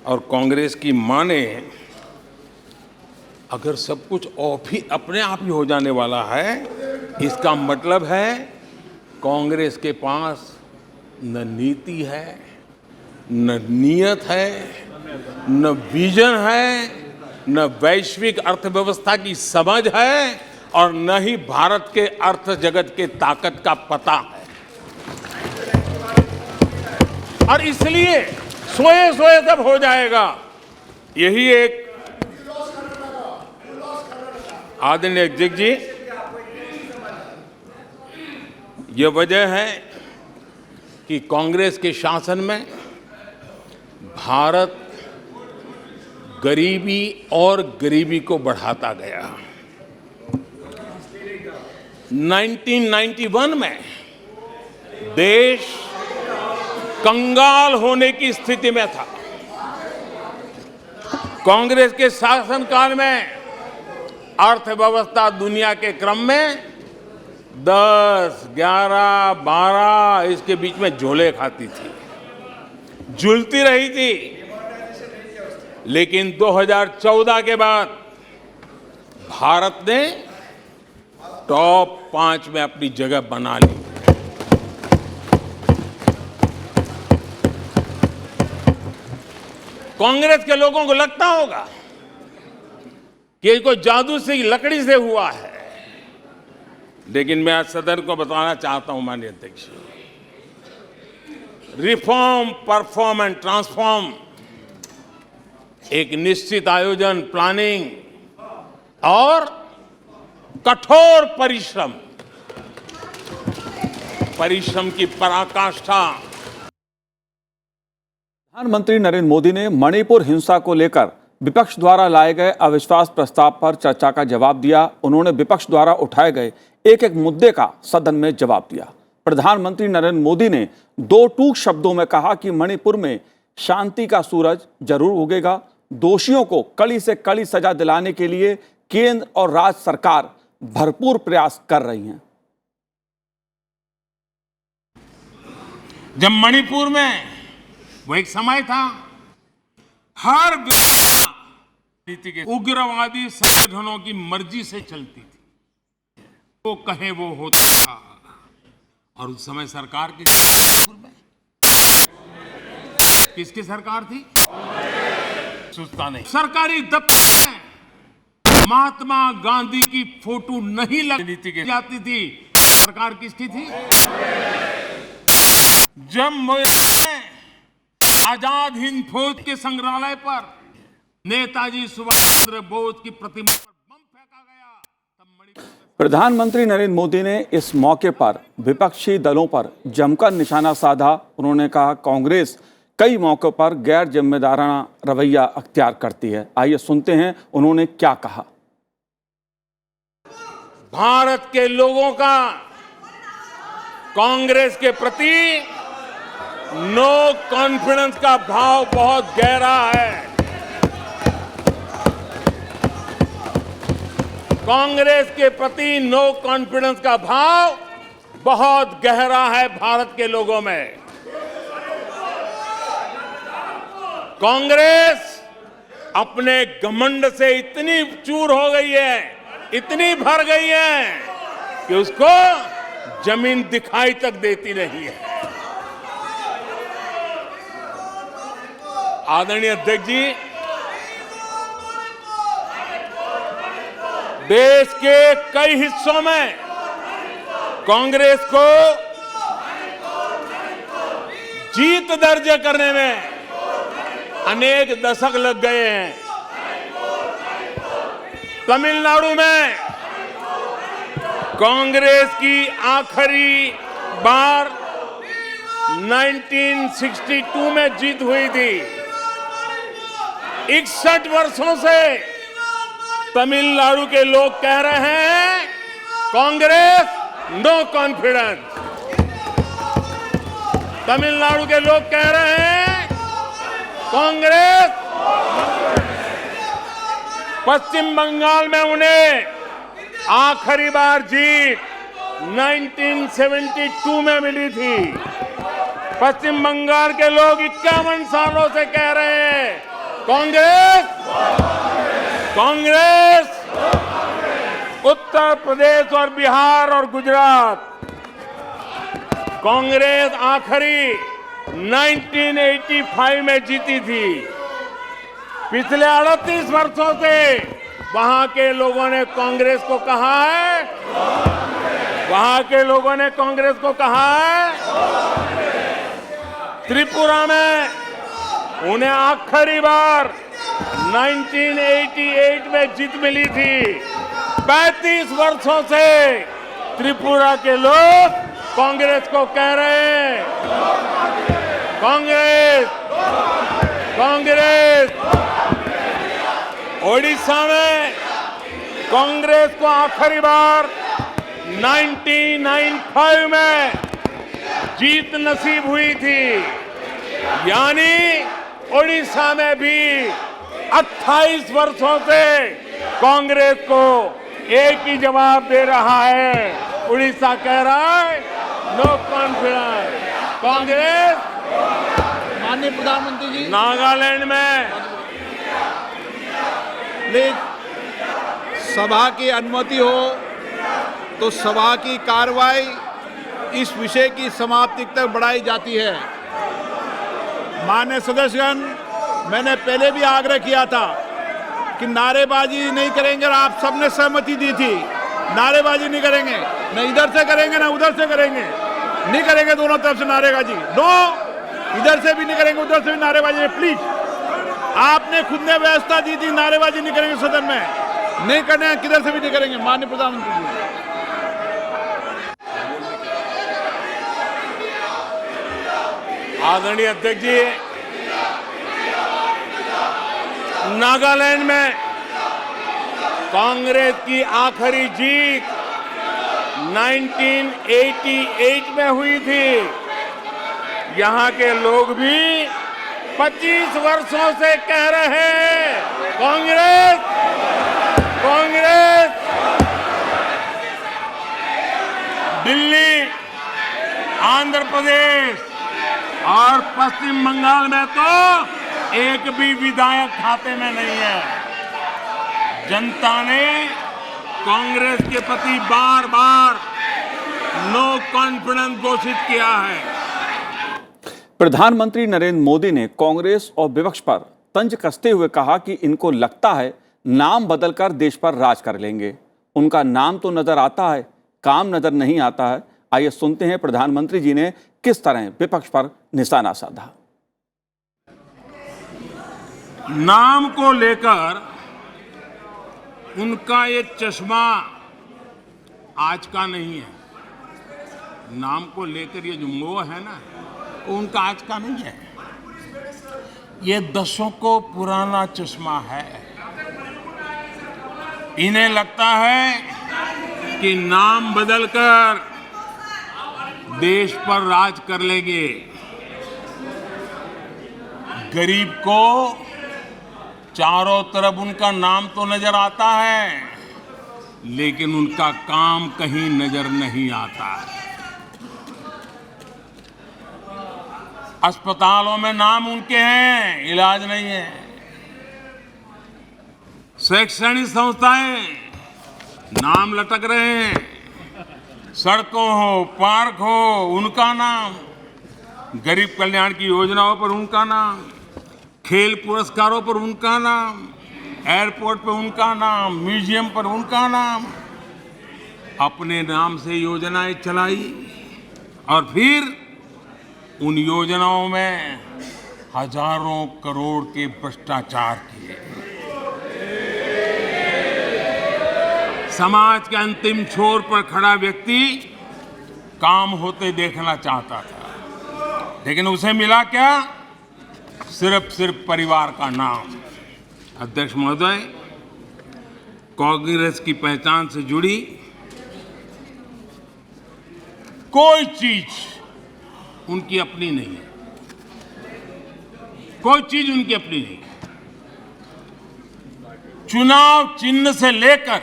और कांग्रेस की माने अगर सब कुछ अपने आप ही हो जाने वाला है, इसका मतलब है कांग्रेस के पास न नीति है, न नियत है, न विजन है, न वैश्विक अर्थव्यवस्था की समझ है, और न ही भारत के अर्थ जगत के ताकत का पता है। और इसलिए सोए सोए तब हो जाएगा। यही एक आदरणीय अध्यक्ष जी, ये वजह है कि कांग्रेस के शासन में भारत गरीबी और गरीबी को बढ़ाता गया। 1991 में देश कंगाल होने की स्थिति में था। कांग्रेस के शासनकाल में अर्थव्यवस्था दुनिया के क्रम में 10, 11, 12 इसके बीच में झोले खाती थी, झूलती रही थी। लेकिन 2014 के बाद भारत ने टॉप 5 में अपनी जगह बना ली। कांग्रेस के लोगों को लगता होगा कि ये कोई जादू से लकड़ी से हुआ है, लेकिन मैं आज सदन को बताना चाहता हूं माननीय अध्यक्ष, रिफॉर्म, परफॉर्म एंड ट्रांसफॉर्म एक निश्चित आयोजन, प्लानिंग और कठोर परिश्रम की पराकाष्ठा। प्रधानमंत्री नरेंद्र मोदी ने मणिपुर हिंसा को लेकर विपक्ष द्वारा लाए गए अविश्वास प्रस्ताव पर चर्चा का जवाब दिया। उन्होंने विपक्ष द्वारा उठाए गए एक एक मुद्दे का सदन में जवाब दिया। प्रधानमंत्री नरेंद्र मोदी ने दो टूक शब्दों में कहा कि मणिपुर में शांति का सूरज जरूर उगेगा। दोषियों को कड़ी से कड़ी सजा दिलाने के लिए केंद्र और राज्य सरकार भरपूर प्रयास कर रही हैं। जब मणिपुर में वो एक समय था, हर नीति के उग्रवादी संगठनों की मर्जी से चलती थी, वो कहे वो होता था। और उस समय सरकार किसकी सरकार थी? सुस्ता नहीं। सरकारी दफ्तर में महात्मा गांधी की फोटो नहीं नीति के जाती थी। सरकार किसकी थी? जब आजाद हिंद फौज के संग्रहालय पर नेताजी सुभाष चंद्र बोस की प्रतिमा पर बम फेंका गया, तब प्रधानमंत्री नरेंद्र मोदी ने इस मौके पर विपक्षी दलों पर जमकर निशाना साधा। उन्होंने कहा कांग्रेस कई मौकों पर गैर जिम्मेदाराना रवैया अख्तियार करती है। आइए सुनते हैं उन्होंने क्या कहा। भारत के लोगों का कांग्रेस के प्रति नो कॉन्फिडेंस का भाव बहुत गहरा है। कांग्रेस के प्रति नो कॉन्फिडेंस का भाव बहुत गहरा है भारत के लोगों में। कांग्रेस अपने घमंड से इतनी चूर हो गई है, इतनी भर गई है कि उसको जमीन दिखाई तक देती नहीं है। आदरणीय अध्यक्ष जी, देश के कई हिस्सों में कांग्रेस को जीत दर्ज करने में अनेक दशक लग गए हैं। तमिलनाडु में कांग्रेस की आखिरी बार 1962 में जीत हुई थी। 61 वर्षों से तमिलनाडु के लोग कह रहे हैं कांग्रेस नो कॉन्फिडेंस। तमिलनाडु के लोग कह रहे हैं कांग्रेस। पश्चिम बंगाल में उन्हें आखिरी बार जीत 1972 में मिली थी। पश्चिम बंगाल के लोग 51 सालों से कह रहे हैं कांग्रेस कांग्रेस। उत्तर प्रदेश और बिहार और गुजरात कांग्रेस आखिरी 1985 में जीती थी। पिछले 38 वर्षों से वहां के लोगों ने कांग्रेस को कहा है, वहां के लोगों ने कांग्रेस को कहा है। त्रिपुरा में उन्हें आखिरी बार 1988 में जीत मिली थी। 35 वर्षों से त्रिपुरा के लोग कांग्रेस को कह रहे हैं कांग्रेस कांग्रेस। ओडिशा में कांग्रेस को आखिरी बार 1995 में जीत नसीब हुई थी। यानी ओडिशा में भी 28 वर्षों से कांग्रेस को एक ही जवाब दे रहा है। उड़ीसा कह रहा है नो कॉन्फिडेंस कांग्रेस। माननीय प्रधानमंत्री जी, नागालैंड में सभा की अनुमति हो तो सभा की कार्रवाई इस विषय की समाप्ति तक बढ़ाई जाती है। माननीय सदस्यगण, मैंने पहले भी आग्रह किया था कि नारेबाजी नहीं करेंगे और आप सबने सहमति दी थी। नारेबाजी नहीं करेंगे, न इधर से करेंगे ना उधर से करेंगे, नहीं करेंगे दोनों तरफ से नारेबाजी। नो, इधर से भी नहीं करेंगे उधर से भी नारेबाजी। प्लीज, आपने खुद ने व्यवस्था दी थी, नारेबाजी नहीं करेंगे सदन में, नहीं करने किधर से भी नहीं करेंगे। माननीय प्रधानमंत्री जी, आदरणीय अध्यक्ष जी, नागालैंड में कांग्रेस की आखिरी जीत 1988 में हुई थी। यहां के लोग भी 25 वर्षों से कह रहे हैं कांग्रेस कांग्रेस। दिल्ली, आंध्र प्रदेश और पश्चिम बंगाल में तो एक भी विधायक खाते में नहीं है। जनता ने कांग्रेस के प्रति बार बार नो कॉन्फिडेंस घोषित किया है। प्रधानमंत्री नरेंद्र मोदी ने कांग्रेस और विपक्ष पर तंज कसते हुए कहा कि इनको लगता है नाम बदलकर देश पर राज कर लेंगे। उनका नाम तो नजर आता है, काम नजर नहीं आता है। आइए सुनते हैं प्रधानमंत्री जी ने किस तरह विपक्ष पर निशाना साधा। नाम को लेकर उनका ये चश्मा आज का नहीं है। नाम को लेकर ये जो मोह है ना, वो उनका आज का नहीं है। ये दशकों पुराना चश्मा है। इन्हें लगता है कि नाम बदलकर देश पर राज कर लेंगे। गरीब को चारों तरफ उनका नाम तो नजर आता है, लेकिन उनका काम कहीं नजर नहीं आता। अस्पतालों में नाम उनके हैं, इलाज नहीं है। शैक्षणिक संस्थाएं नाम लटक रहे हैं। सड़कों हो, पार्क हो, उनका नाम। गरीब कल्याण की योजनाओं पर उनका नाम, खेल पुरस्कारों पर उनका नाम, एयरपोर्ट पर उनका नाम, म्यूजियम पर उनका नाम। अपने नाम से योजनाएं चलाई और फिर उन योजनाओं में हजारों करोड़ के भ्रष्टाचार किए। समाज के अंतिम छोर पर खड़ा व्यक्ति काम होते देखना चाहता था। लेकिन उसे मिला क्या? सिर्फ परिवार का नाम। अध्यक्ष महोदय, कांग्रेस की पहचान से जुड़ी कोई चीज उनकी अपनी नहीं है, कोई चीज उनकी अपनी नहीं है। चुनाव चिन्ह से लेकर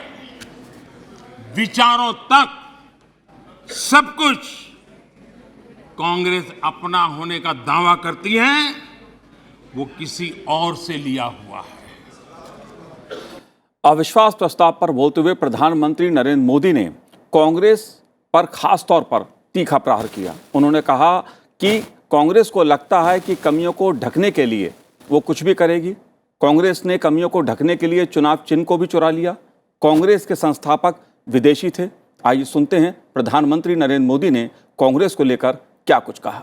विचारों तक सब कुछ कांग्रेस अपना होने का दावा करती है, वो किसी और से लिया हुआ है। अविश्वास प्रस्ताव पर बोलते हुए प्रधानमंत्री नरेंद्र मोदी ने कांग्रेस पर खास तौर पर तीखा प्रहार किया। उन्होंने कहा कि कांग्रेस को लगता है कि कमियों को ढकने के लिए वो कुछ भी करेगी। कांग्रेस ने कमियों को ढकने के लिए चुनाव चिन्ह को भी चुरा लिया। कांग्रेस के संस्थापक विदेशी थे। आइए सुनते हैं प्रधानमंत्री नरेंद्र मोदी ने कांग्रेस को लेकर क्या कुछ कहा।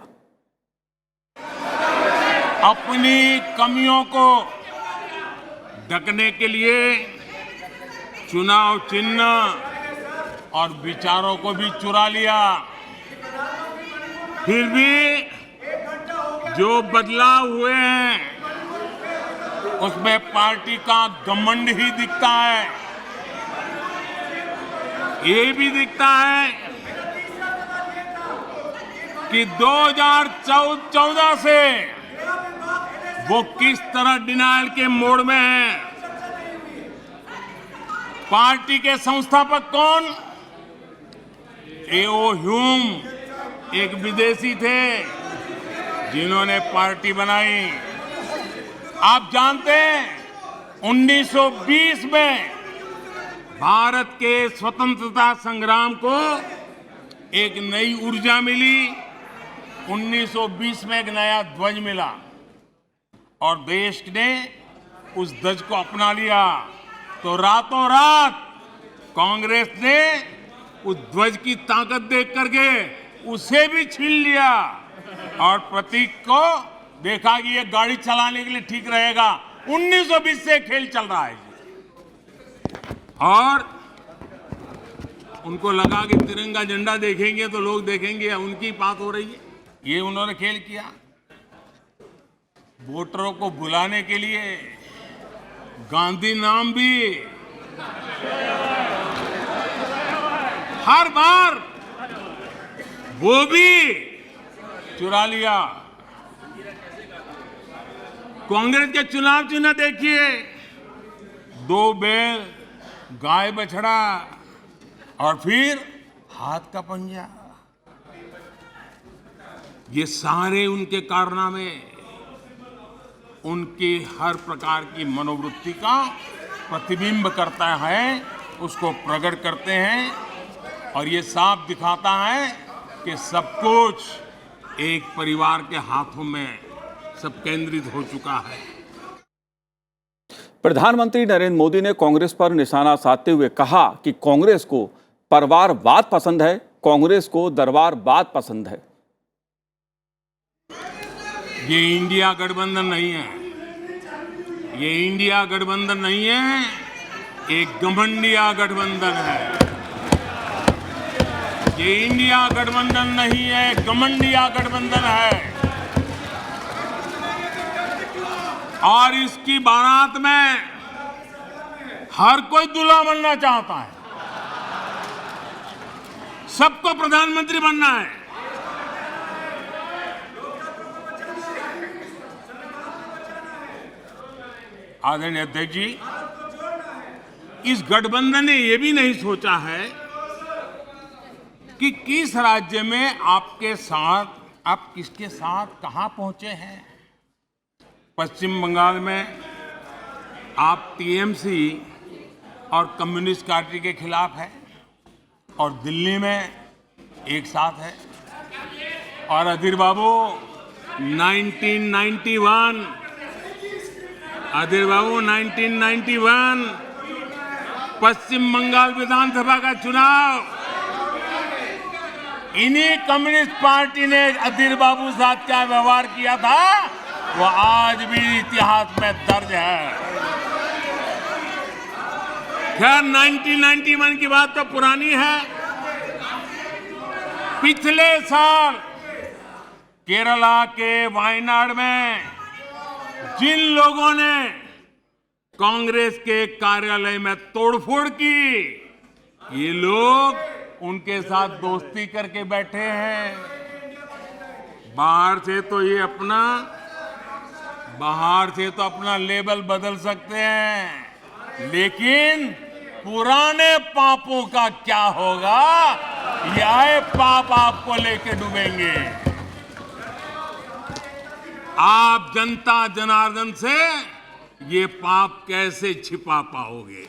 अपनी कमियों को ढकने के लिए चुनाव चिन्ह और विचारों को भी चुरा लिया। फिर भी जो बदलाव हुए हैं उसमें पार्टी का घमंड ही दिखता है। ये भी दिखता है कि 2014 से वो किस तरह डिनायल के मोड में है। पार्टी के संस्थापक कौन? एओ ह्यूम एक विदेशी थे जिन्होंने पार्टी बनाई। आप जानते हैं 1920 में भारत के स्वतंत्रता संग्राम को एक नई ऊर्जा मिली। 1920 में एक नया ध्वज मिला और देश ने उस ध्वज को अपना लिया। तो रातों रात कांग्रेस ने उस ध्वज की ताकत देख करके उसे भी छीन लिया और प्रतीक को देखा कि ये गाड़ी चलाने के लिए ठीक रहेगा। 1920 से खेल चल रहा है और उनको लगा कि तिरंगा झंडा देखेंगे तो लोग देखेंगे उनकी बात हो रही है। ये उन्होंने खेल किया। वोटरों को बुलाने के लिए गांधी नाम भी हर बार वो भी चुरा लिया। कांग्रेस के चुनाव चिन्ह देखिए, 2 बैल, गाय बछड़ा और फिर हाथ का पंजा। ये सारे उनके कारनामे उनकी हर प्रकार की मनोवृत्ति का प्रतिबिंब करता है, उसको प्रकट करते हैं और ये साफ दिखाता है कि सब कुछ एक परिवार के हाथों में सब केंद्रित हो चुका है। प्रधानमंत्री नरेंद्र मोदी ने कांग्रेस पर निशाना साधते हुए कहा कि कांग्रेस को परिवारवाद पसंद है, कांग्रेस को दरबारवाद पसंद है। ये इंडिया गठबंधन नहीं है, ये इंडिया गठबंधन नहीं है, एक घमंडिया गठबंधन है। ये इंडिया गठबंधन नहीं है, घमंडिया गठबंधन है। और इसकी बारात में हर कोई दूल्हा बनना चाहता है, सबको प्रधानमंत्री बनना है। आदरणीय अध्यक्ष जी, इस गठबंधन ने यह भी नहीं सोचा है कि किस राज्य में आपके साथ, आप किसके साथ कहां पहुंचे हैं। पश्चिम बंगाल में आप टीएमसी और कम्युनिस्ट पार्टी के खिलाफ है और दिल्ली में एक साथ है। और अधीर बाबू 1991 पश्चिम बंगाल विधानसभा का चुनाव इन्हीं कम्युनिस्ट पार्टी ने अधीर बाबू साथ क्या व्यवहार किया था वो आज भी इतिहास में दर्ज है। खैर 1991 की बात तो पुरानी है। पिछले साल केरला के वायनाड में जिन लोगों ने कांग्रेस के कार्यालय में तोड़फोड़ की, ये लोग उनके साथ दोस्ती करके बैठे हैं। बाहर से तो अपना लेबल बदल सकते हैं, लेकिन पुराने पापों का क्या होगा, यह पाप आपको लेके डूबेंगे। आप जनता जनार्दन से ये पाप कैसे छिपा पाओगे?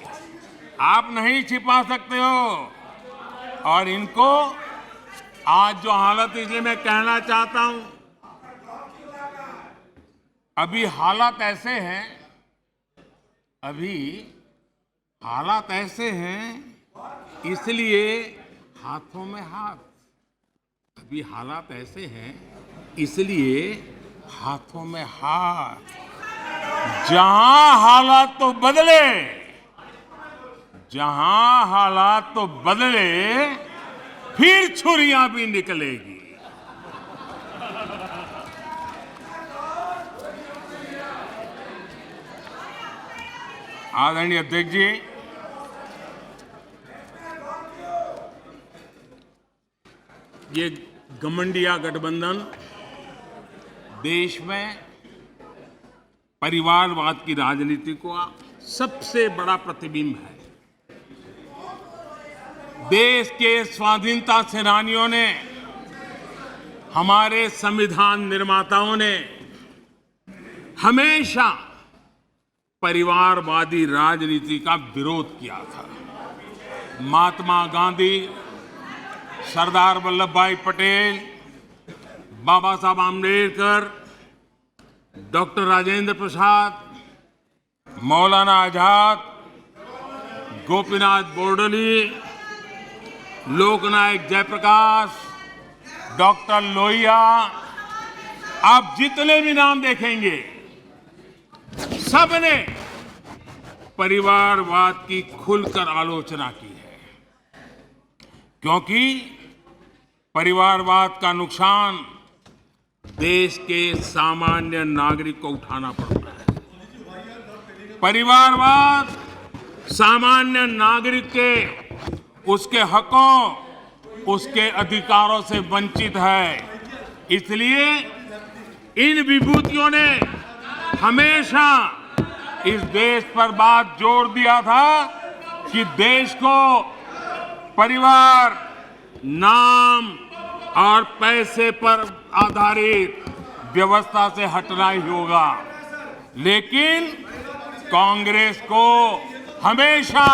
आप नहीं छिपा सकते हो। और इनको आज जो हालत, इसलिए मैं कहना चाहता हूं, अभी हालात ऐसे हैं, इसलिए हाथों में हाथ। अभी हालात ऐसे हैं, इसलिए हाथों में हाथ। जहां हालात तो बदले, फिर छुरियां भी निकलेगी। आदरणीय अध्यक्ष जी, ये घमंडिया गठबंधन देश में परिवारवाद की राजनीति का सबसे बड़ा प्रतिबिंब है। देश के स्वाधीनता सेनानियों ने, हमारे संविधान निर्माताओं ने हमेशा परिवारवादी राजनीति का विरोध किया था। महात्मा गांधी, सरदार वल्लभ भाई पटेल, बाबा साहब आम्बेडकर, डॉक्टर राजेंद्र प्रसाद, मौलाना आजाद, गोपीनाथ बोरडोली, लोकनायक जयप्रकाश, डॉक्टर लोहिया, आप जितने भी नाम देखेंगे, सबने परिवारवाद की खुलकर आलोचना की है, क्योंकि परिवारवाद का नुकसान देश के सामान्य नागरिक को उठाना पड़ता है। परिवारवाद सामान्य नागरिक के, उसके हकों, उसके अधिकारों से वंचित है। इसलिए इन विभूतियों ने हमेशा इस देश पर बात जोर दिया था कि देश को परिवार, नाम और पैसे पर आधारित व्यवस्था से हटना ही होगा। लेकिन कांग्रेस को हमेशा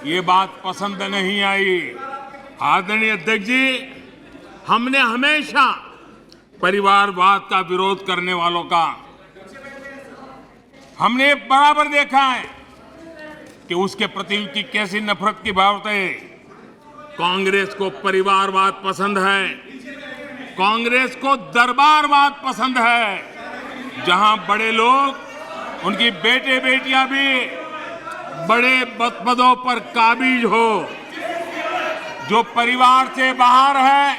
ये बात पसंद नहीं आई। आदरणीय अध्यक्ष जी, हमने हमेशा परिवारवाद का विरोध करने वालों का हमने बराबर देखा है कि उसके प्रति उनकी कैसी नफरत की भावना है। कांग्रेस को परिवारवाद पसंद है, कांग्रेस को दरबारवाद पसंद है, जहां बड़े लोग, उनकी बेटे बेटियां भी बड़े पदों पर काबिज हो। जो परिवार से बाहर है,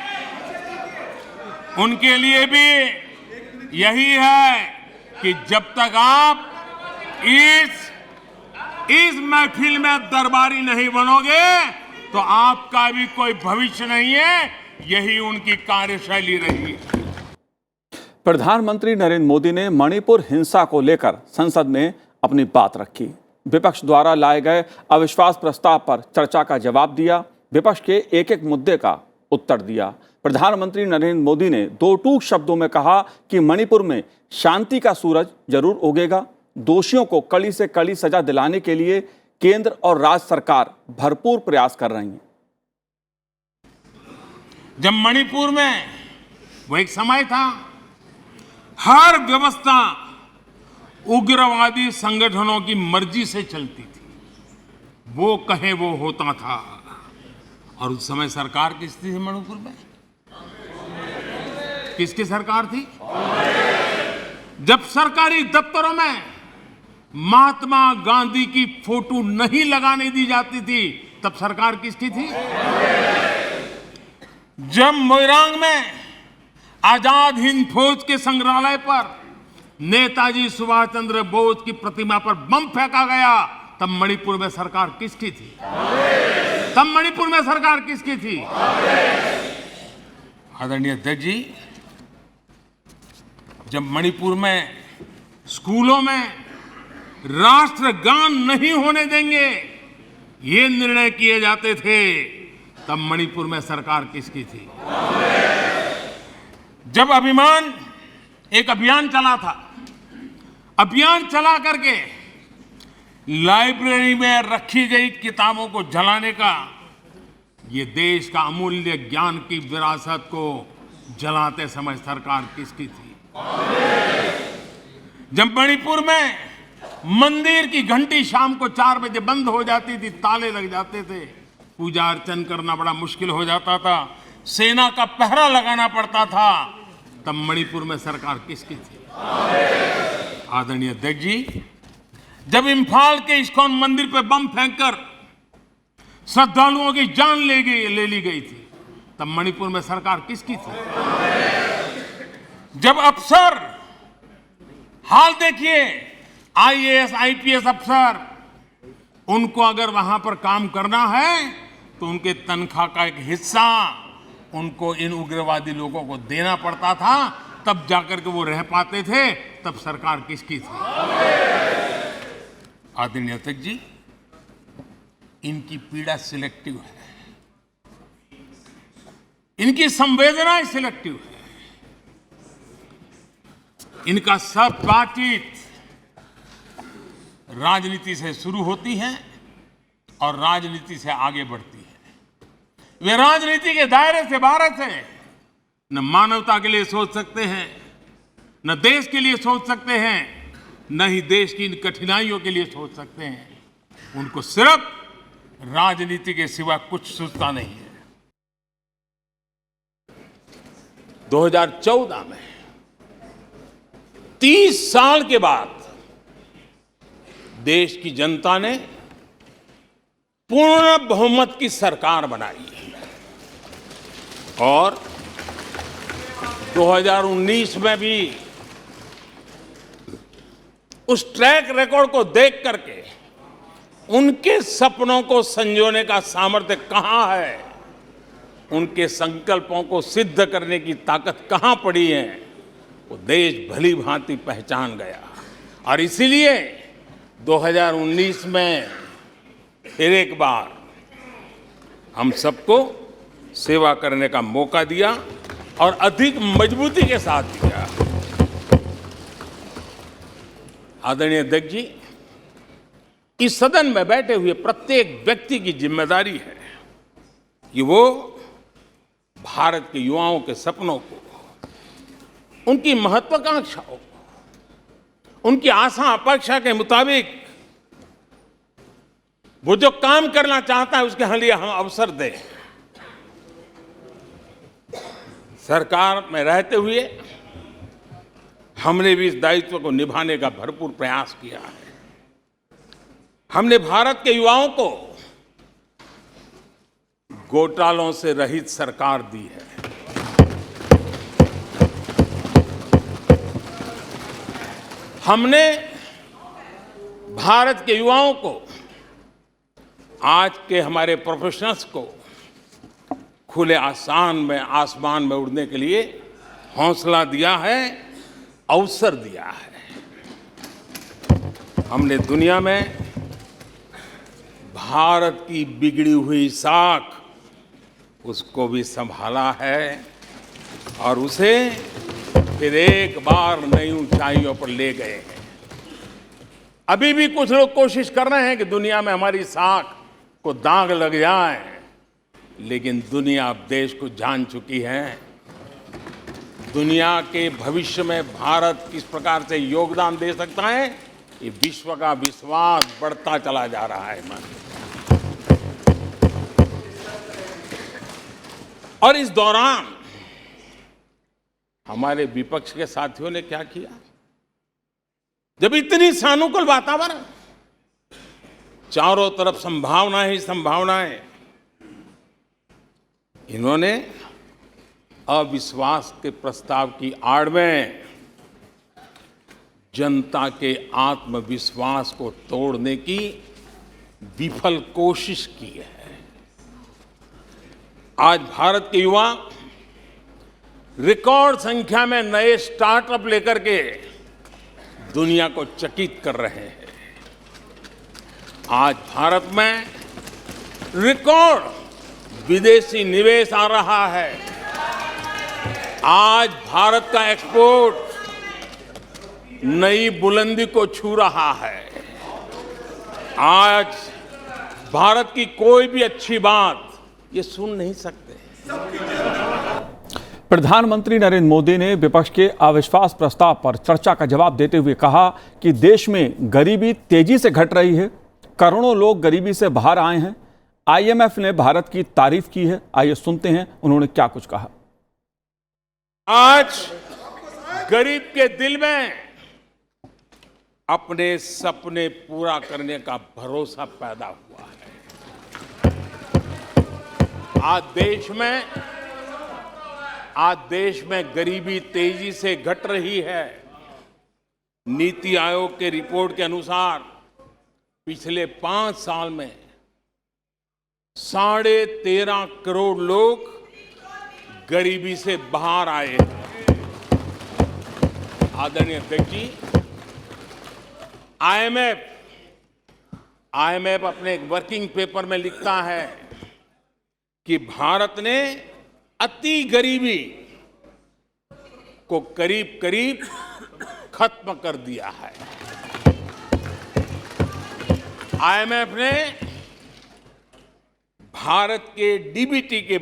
उनके लिए भी यही है कि जब तक आप इस महफिल में दरबारी नहीं बनोगे तो आपका भी कोई भविष्य नहीं है। यही उनकी कार्यशैली रही है। प्रधानमंत्री नरेंद्र मोदी ने मणिपुर हिंसा को लेकर संसद में अपनी बात रखी। विपक्ष द्वारा लाए गए अविश्वास प्रस्ताव पर चर्चा का जवाब दिया, विपक्ष के एक एक मुद्दे का उत्तर दिया। प्रधानमंत्री नरेंद्र मोदी ने दो टूक शब्दों में कहा कि मणिपुर में शांति का सूरज जरूर उगेगा, दोषियों को कड़ी से कड़ी सजा दिलाने के लिए केंद्र और राज्य सरकार भरपूर प्रयास कर रही है। जब मणिपुर में वो एक समय था, हर व्यवस्था उग्रवादी संगठनों की मर्जी से चलती थी, वो कहे वो होता था। और उस समय सरकार किसकी थी मणिपुर में? किसकी सरकार थी? जब सरकारी दफ्तरों में महात्मा गांधी की फोटो नहीं लगाने दी जाती थी, तब सरकार किसकी थी? जब मोइरांग में आजाद हिंद फौज के संग्रहालय पर नेताजी सुभाष चंद्र बोस की प्रतिमा पर बम फेंका गया, तब मणिपुर में सरकार किसकी थी? तब मणिपुर में सरकार किसकी थी? आदरणीय अध्यक्ष जी, जब मणिपुर में स्कूलों में राष्ट्रगान नहीं होने देंगे ये निर्णय किए जाते थे, तब मणिपुर में सरकार किसकी थी? जब एक अभियान चला था, अभियान चला करके लाइब्रेरी में रखी गई किताबों को जलाने का, ये देश का अमूल्य ज्ञान की विरासत को जलाते समय सरकार किसकी थी? जब मणिपुर में मंदिर की घंटी शाम को 4 बजे बंद हो जाती थी, ताले लग जाते थे, पूजा अर्चन करना बड़ा मुश्किल हो जाता था, सेना का पहरा लगाना पड़ता था, तब मणिपुर में सरकार किसकी थी? आदरणीय अध्यक्ष जी, जब इम्फाल के इस्कॉन मंदिर पे बम फेंककर श्रद्धालुओं की जान ले ली गई थी, तब मणिपुर में सरकार किसकी थी? जब अफसर, हाल देखिए, आईएएस आईपीएस अफसर, उनको अगर वहां पर काम करना है तो उनके तनख्वाह का एक हिस्सा उनको इन उग्रवादी लोगों को देना पड़ता था, तब जाकर के वो रह पाते थे, तब सरकार किसकी थी? आदरणीय अध्यक्ष जी, इनकी पीड़ा सिलेक्टिव है, इनकी संवेदनाएं सिलेक्टिव है, इनका सब बातचीत राजनीति से शुरू होती है और राजनीति से आगे बढ़ती है। वे राजनीति के दायरे से बाहर से न मानवता के लिए सोच सकते हैं, न देश के लिए सोच सकते हैं, न ही देश की इन कठिनाइयों के लिए सोच सकते हैं। उनको सिर्फ राजनीति के सिवा कुछ सूझता नहीं है। 2014 में 30 साल के बाद देश की जनता ने पूर्ण बहुमत की सरकार बनाई और 2019 में भी उस ट्रैक रिकॉर्ड को देख करके उनके सपनों को संजोने का सामर्थ्य कहां है, उनके संकल्पों को सिद्ध करने की ताकत कहां पड़ी है, वो देश भली भांति पहचान गया। और इसीलिए 2019 में फिर एक बार हम सबको सेवा करने का मौका दिया और अधिक मजबूती के साथ दिया। आदरणीय अध्यक्ष जी, इस सदन में बैठे हुए प्रत्येक व्यक्ति की जिम्मेदारी है कि वो भारत के युवाओं के सपनों को, उनकी महत्वाकांक्षाओं को, उनकी आशा अपेक्षा के मुताबिक वो जो काम करना चाहता है उसके लिए हम अवसर दें। सरकार में रहते हुए हमने भी इस दायित्व को निभाने का भरपूर प्रयास किया है। हमने भारत के युवाओं को घोटालों से रहित सरकार दी है। हमने भारत के युवाओं को, आज के हमारे प्रोफेशनल्स को खुले आसमान में उड़ने के लिए हौसला दिया है, अवसर दिया है। हमने दुनिया में भारत की बिगड़ी हुई साख, उसको भी संभाला है और उसे फिर एक बार नई ऊंचाइयों पर ले गए हैं। अभी भी कुछ लोग कोशिश कर रहे हैं कि दुनिया में हमारी साख को दाग लग जाए, लेकिन दुनिया अब देश को जान चुकी है। दुनिया के भविष्य में भारत किस प्रकार से योगदान दे सकता है, ये विश्व का विश्वास बढ़ता चला जा रहा है। और इस दौरान हमारे विपक्ष के साथियों ने क्या किया? जब इतनी सानुकूल वातावरण, चारों तरफ संभावनाएं ही संभावनाएं, इन्होंने अविश्वास के प्रस्ताव की आड़ में जनता के आत्मविश्वास को तोड़ने की विफल कोशिश की है। आज भारत के युवा रिकॉर्ड संख्या में नए स्टार्टअप लेकर के दुनिया को चकित कर रहे हैं। आज भारत में रिकॉर्ड विदेशी निवेश आ रहा है। आज भारत का एक्सपोर्ट नई बुलंदी को छू रहा है। आज भारत की कोई भी अच्छी बात ये सुन नहीं सकते। प्रधानमंत्री नरेंद्र मोदी ने विपक्ष के अविश्वास प्रस्ताव पर चर्चा का जवाब देते हुए कहा कि देश में गरीबी तेजी से घट रही है, करोड़ों लोग गरीबी से बाहर आए हैं। आईएमएफ ने भारत की तारीफ की है। आइए सुनते हैं उन्होंने क्या कुछ कहा। आज गरीब के दिल में अपने सपने पूरा करने का भरोसा पैदा हुआ है। आज देश में गरीबी तेजी से घट रही है। नीति आयोग के रिपोर्ट के अनुसार पिछले 5 साल में 13.5 करोड़ लोग गरीबी से बाहर आए हैं। आदरणीय अध्यक्ष जी, आईएमएफ अपने एक वर्किंग पेपर में लिखता है कि भारत ने अति गरीबी को करीब करीब खत्म कर दिया है। आईएमएफ ने भारत के डीबीटी के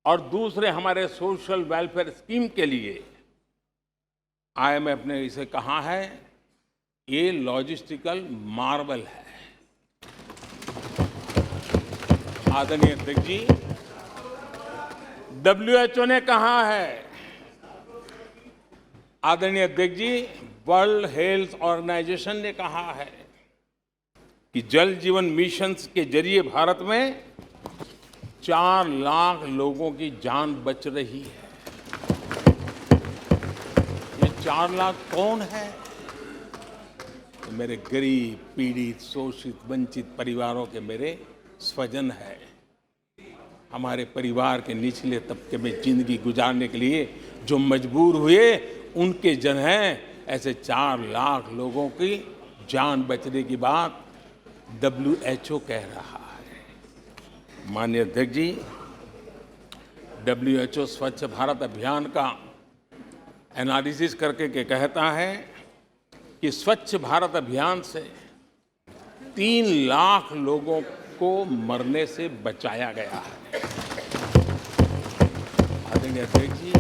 और दूसरे हमारे सोशल वेलफेयर स्कीम के लिए आईएमएफ ने इसे कहा है, ये लॉजिस्टिकल मार्वल है। आदरणीय अध्यक्ष जी, WHO ने कहा है, आदरणीय अध्यक्ष जी, वर्ल्ड हेल्थ ऑर्गेनाइजेशन ने कहा है कि जल जीवन मिशन के जरिए भारत में 4 लाख लोगों की जान बच रही है। ये 4 लाख कौन है? तो मेरे गरीब, पीड़ित, शोषित, वंचित परिवारों के मेरे स्वजन है। हमारे परिवार के निचले तबके में जिंदगी गुजारने के लिए जो मजबूर हुए, उनके जन हैं। ऐसे 4 लाख लोगों की जान बचने की बात WHO कह रहा है। माननीय अध्यक्ष जी, WHO स्वच्छ भारत अभियान का एनालिसिस करके के कहता है कि स्वच्छ भारत अभियान से 3 लाख लोगों को मरने से बचाया गया है। आदरणीय अध्यक्ष जी,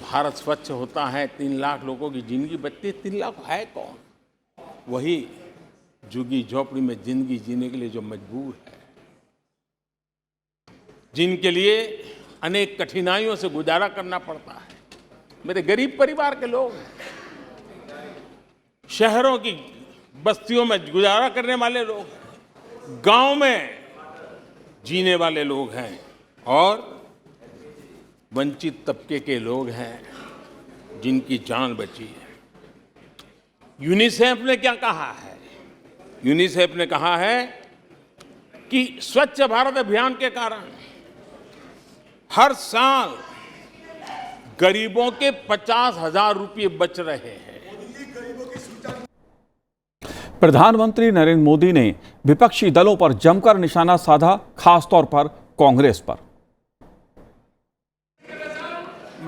भारत स्वच्छ होता है, 3 लाख लोगों की जिंदगी बचती है। 3 लाख है कौन? वही झुग्गी झोपड़ी में जिंदगी जीने के लिए जो मजबूर है, जिनके लिए अनेक कठिनाइयों से गुजारा करना पड़ता है। मेरे गरीब परिवार के लोग, शहरों की बस्तियों में गुजारा करने वाले लोग, गांव में जीने वाले लोग हैं और वंचित तबके के लोग हैं जिनकी जान बची है। यूनिसेफ ने क्या कहा है? यूनिसेफ ने कहा है कि स्वच्छ भारत अभियान के कारण हर साल गरीबों के 50,000 रुपये बच रहे हैं। प्रधानमंत्री नरेंद्र मोदी ने विपक्षी दलों पर जमकर निशाना साधा, खासतौर पर कांग्रेस पर।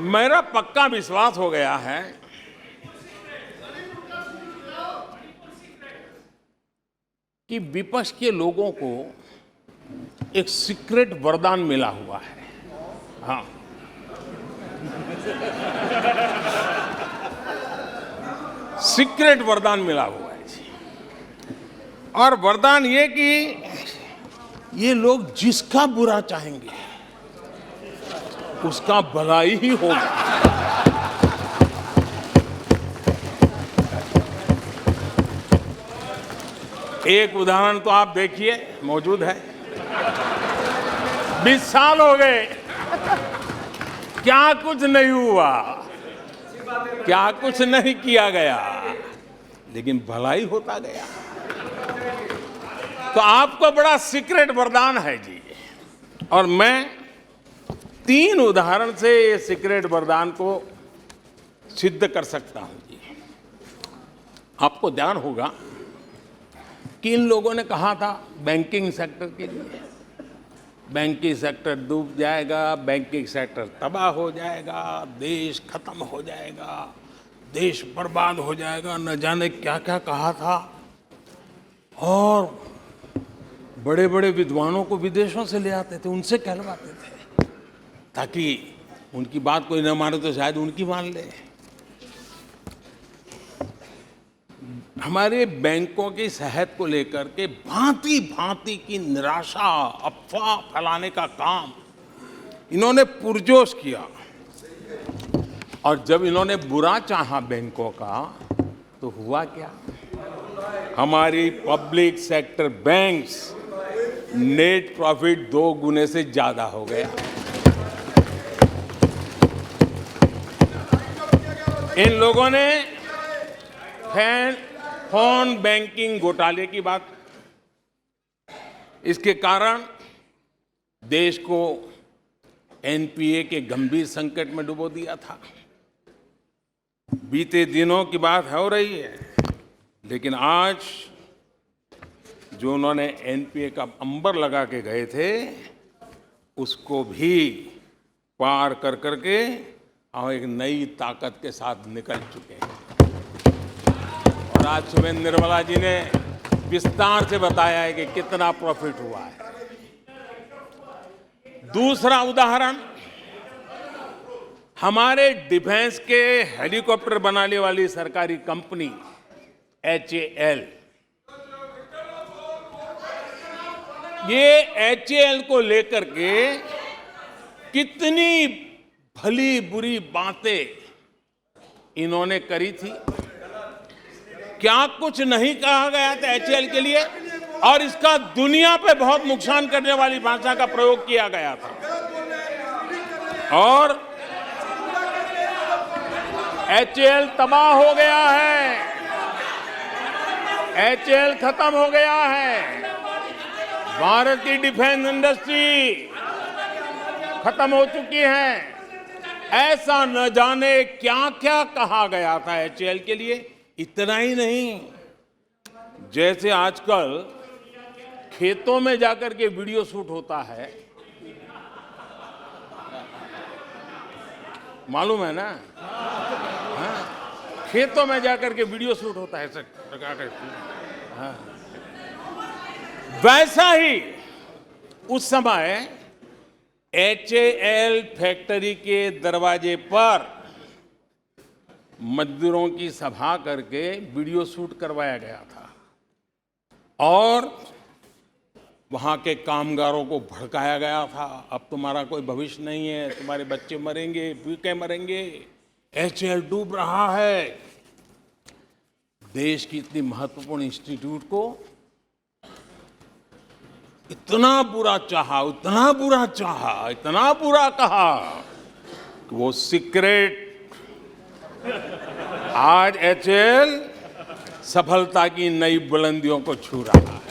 मेरा पक्का विश्वास हो गया है कि विपक्ष के लोगों को एक सीक्रेट वरदान मिला हुआ है। हाँ, सीक्रेट वरदान मिला हुआ है जी। और वरदान ये कि ये लोग जिसका बुरा चाहेंगे उसका भलाई ही होगा। एक उदाहरण तो आप देखिए, मौजूद है। 20 साल हो गए, क्या कुछ नहीं हुआ, क्या कुछ नहीं किया गया, लेकिन भलाई होता गया। तो आपको बड़ा सीक्रेट वरदान है जी, और मैं 3 उदाहरण से ये सीक्रेट वरदान को सिद्ध कर सकता हूं जी। आपको ध्यान होगा कि इन लोगों ने कहा था बैंकिंग सेक्टर के लिए, बैंकिंग सेक्टर डूब जाएगा, बैंकिंग सेक्टर तबाह हो जाएगा, देश खत्म हो जाएगा, देश बर्बाद हो जाएगा, न जाने क्या क्या कहा था। और बड़े बड़े विद्वानों को विदेशों से ले आते थे, उनसे कहलवाते थे, ताकि उनकी बात कोई न माने तो शायद उनकी मान ले। हमारे बैंकों की सेहत को लेकर के भांति भांति की निराशा, अफवाह फैलाने का काम इन्होंने पुरजोश किया। और जब इन्होंने बुरा चाहा बैंकों का, तो हुआ क्या? हमारी public sector banks net profit 2 गुने से ज्यादा हो गया। इन लोगों ने फोन बैंकिंग घोटाले की बात, इसके कारण देश को एनपीए के गंभीर संकट में डुबो दिया था। बीते दिनों की बात हो रही है, लेकिन आज जो उन्होंने एनपीए का अंबर लगा के गए थे, उसको भी पार कर करके हम एक नई ताकत के साथ निकल चुके हैं। और आज सुबह निर्मला जी ने विस्तार से बताया है कि कितना प्रॉफिट हुआ है। दूसरा उदाहरण, हमारे डिफेंस के हेलीकॉप्टर बनाने वाली सरकारी कंपनी HAL, ये HAL को लेकर के कितनी भली बुरी बातें इन्होंने करी थी। क्या कुछ नहीं कहा गया था HAL के लिए, और इसका दुनिया पे बहुत नुकसान करने वाली भाषा का प्रयोग किया गया था। और HAL तबाह हो गया है, HAL खत्म हो गया है, भारत की डिफेंस इंडस्ट्री खत्म हो चुकी है। ऐसा न जाने क्या क्या कहा गया था HAL के लिए। इतना ही नहीं, जैसे आजकल खेतों में जाकर के वीडियो शूट होता है, मालूम है ना? हाँ, खेतों में जाकर के वीडियो शूट होता है, हाँ। वैसा ही उस समय HAL फैक्ट्री के दरवाजे पर मजदूरों की सभा करके वीडियो शूट करवाया गया था, और वहां के कामगारों को भड़काया गया था। अब तुम्हारा कोई भविष्य नहीं है, तुम्हारे बच्चे मरेंगे, भूखे मरेंगे, HAL डूब रहा है। देश की इतनी महत्वपूर्ण इंस्टीट्यूट को इतना बुरा चाहा, इतना बुरा चाहा, इतना बुरा कहा कि वो सीक्रेट आज HAL सफलता की नई बुलंदियों को छू रहा है।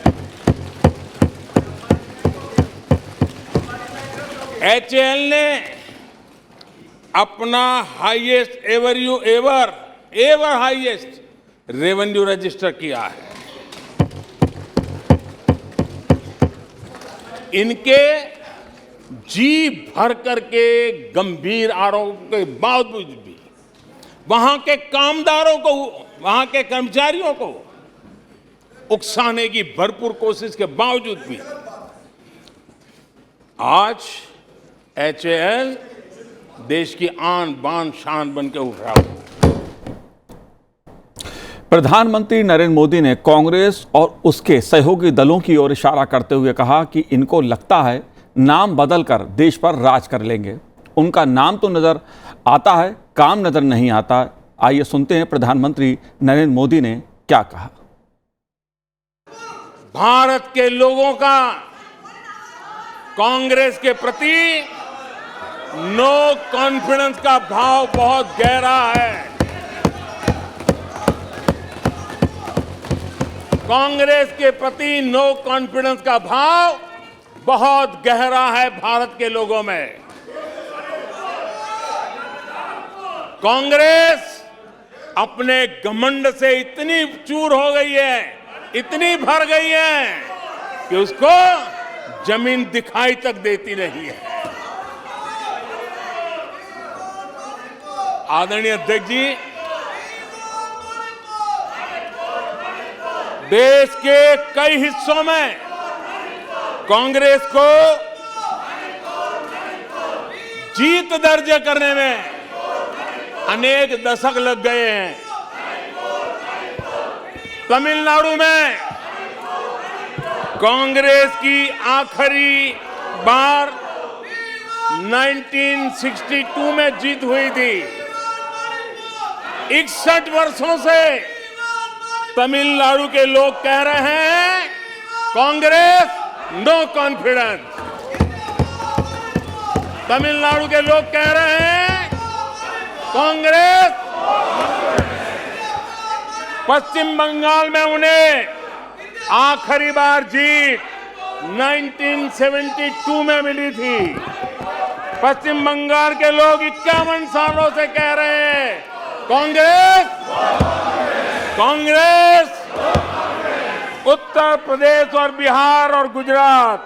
HAL ने अपना highest ever highest revenue register किया है। इनके जी भर करके गंभीर आरोप के बावजूद भी वहां के कामदारों को, वहां के कर्मचारियों को उकसाने की भरपूर कोशिश के बावजूद भी आज HAL देश की आन बान शान बन के उठ रहा है। प्रधानमंत्री नरेंद्र मोदी ने कांग्रेस और उसके सहयोगी दलों की ओर इशारा करते हुए कहा कि इनको लगता है नाम बदलकर देश पर राज कर लेंगे। उनका नाम तो नजर आता है, काम नजर नहीं आता। आइए सुनते हैं प्रधानमंत्री नरेंद्र मोदी ने क्या कहा। भारत के लोगों का कांग्रेस के प्रति नो कॉन्फिडेंस का भाव बहुत गहरा है। कांग्रेस के प्रति नो कॉन्फिडेंस का भाव बहुत गहरा है भारत के लोगों में। कांग्रेस अपने घमंड से इतनी चूर हो गई है, इतनी भर गई है कि उसको जमीन दिखाई तक देती नहीं है। आदरणीय अध्यक्ष जी, देश के कई हिस्सों में कांग्रेस को जीत दर्ज करने में अनेक दशक लग गए हैं। तमिलनाडु में कांग्रेस की आखिरी बार 1962 में जीत हुई थी। 61 वर्षों से तमिलनाडु के लोग कह रहे हैं कांग्रेस नो कॉन्फिडेंस। तमिलनाडु के लोग कह रहे हैं कांग्रेस। पश्चिम बंगाल में उन्हें आखिरी बार जीत 1972 में मिली थी। पश्चिम बंगाल के लोग 51 सालों से कह रहे हैं कांग्रेस कांग्रेस। उत्तर प्रदेश और बिहार और गुजरात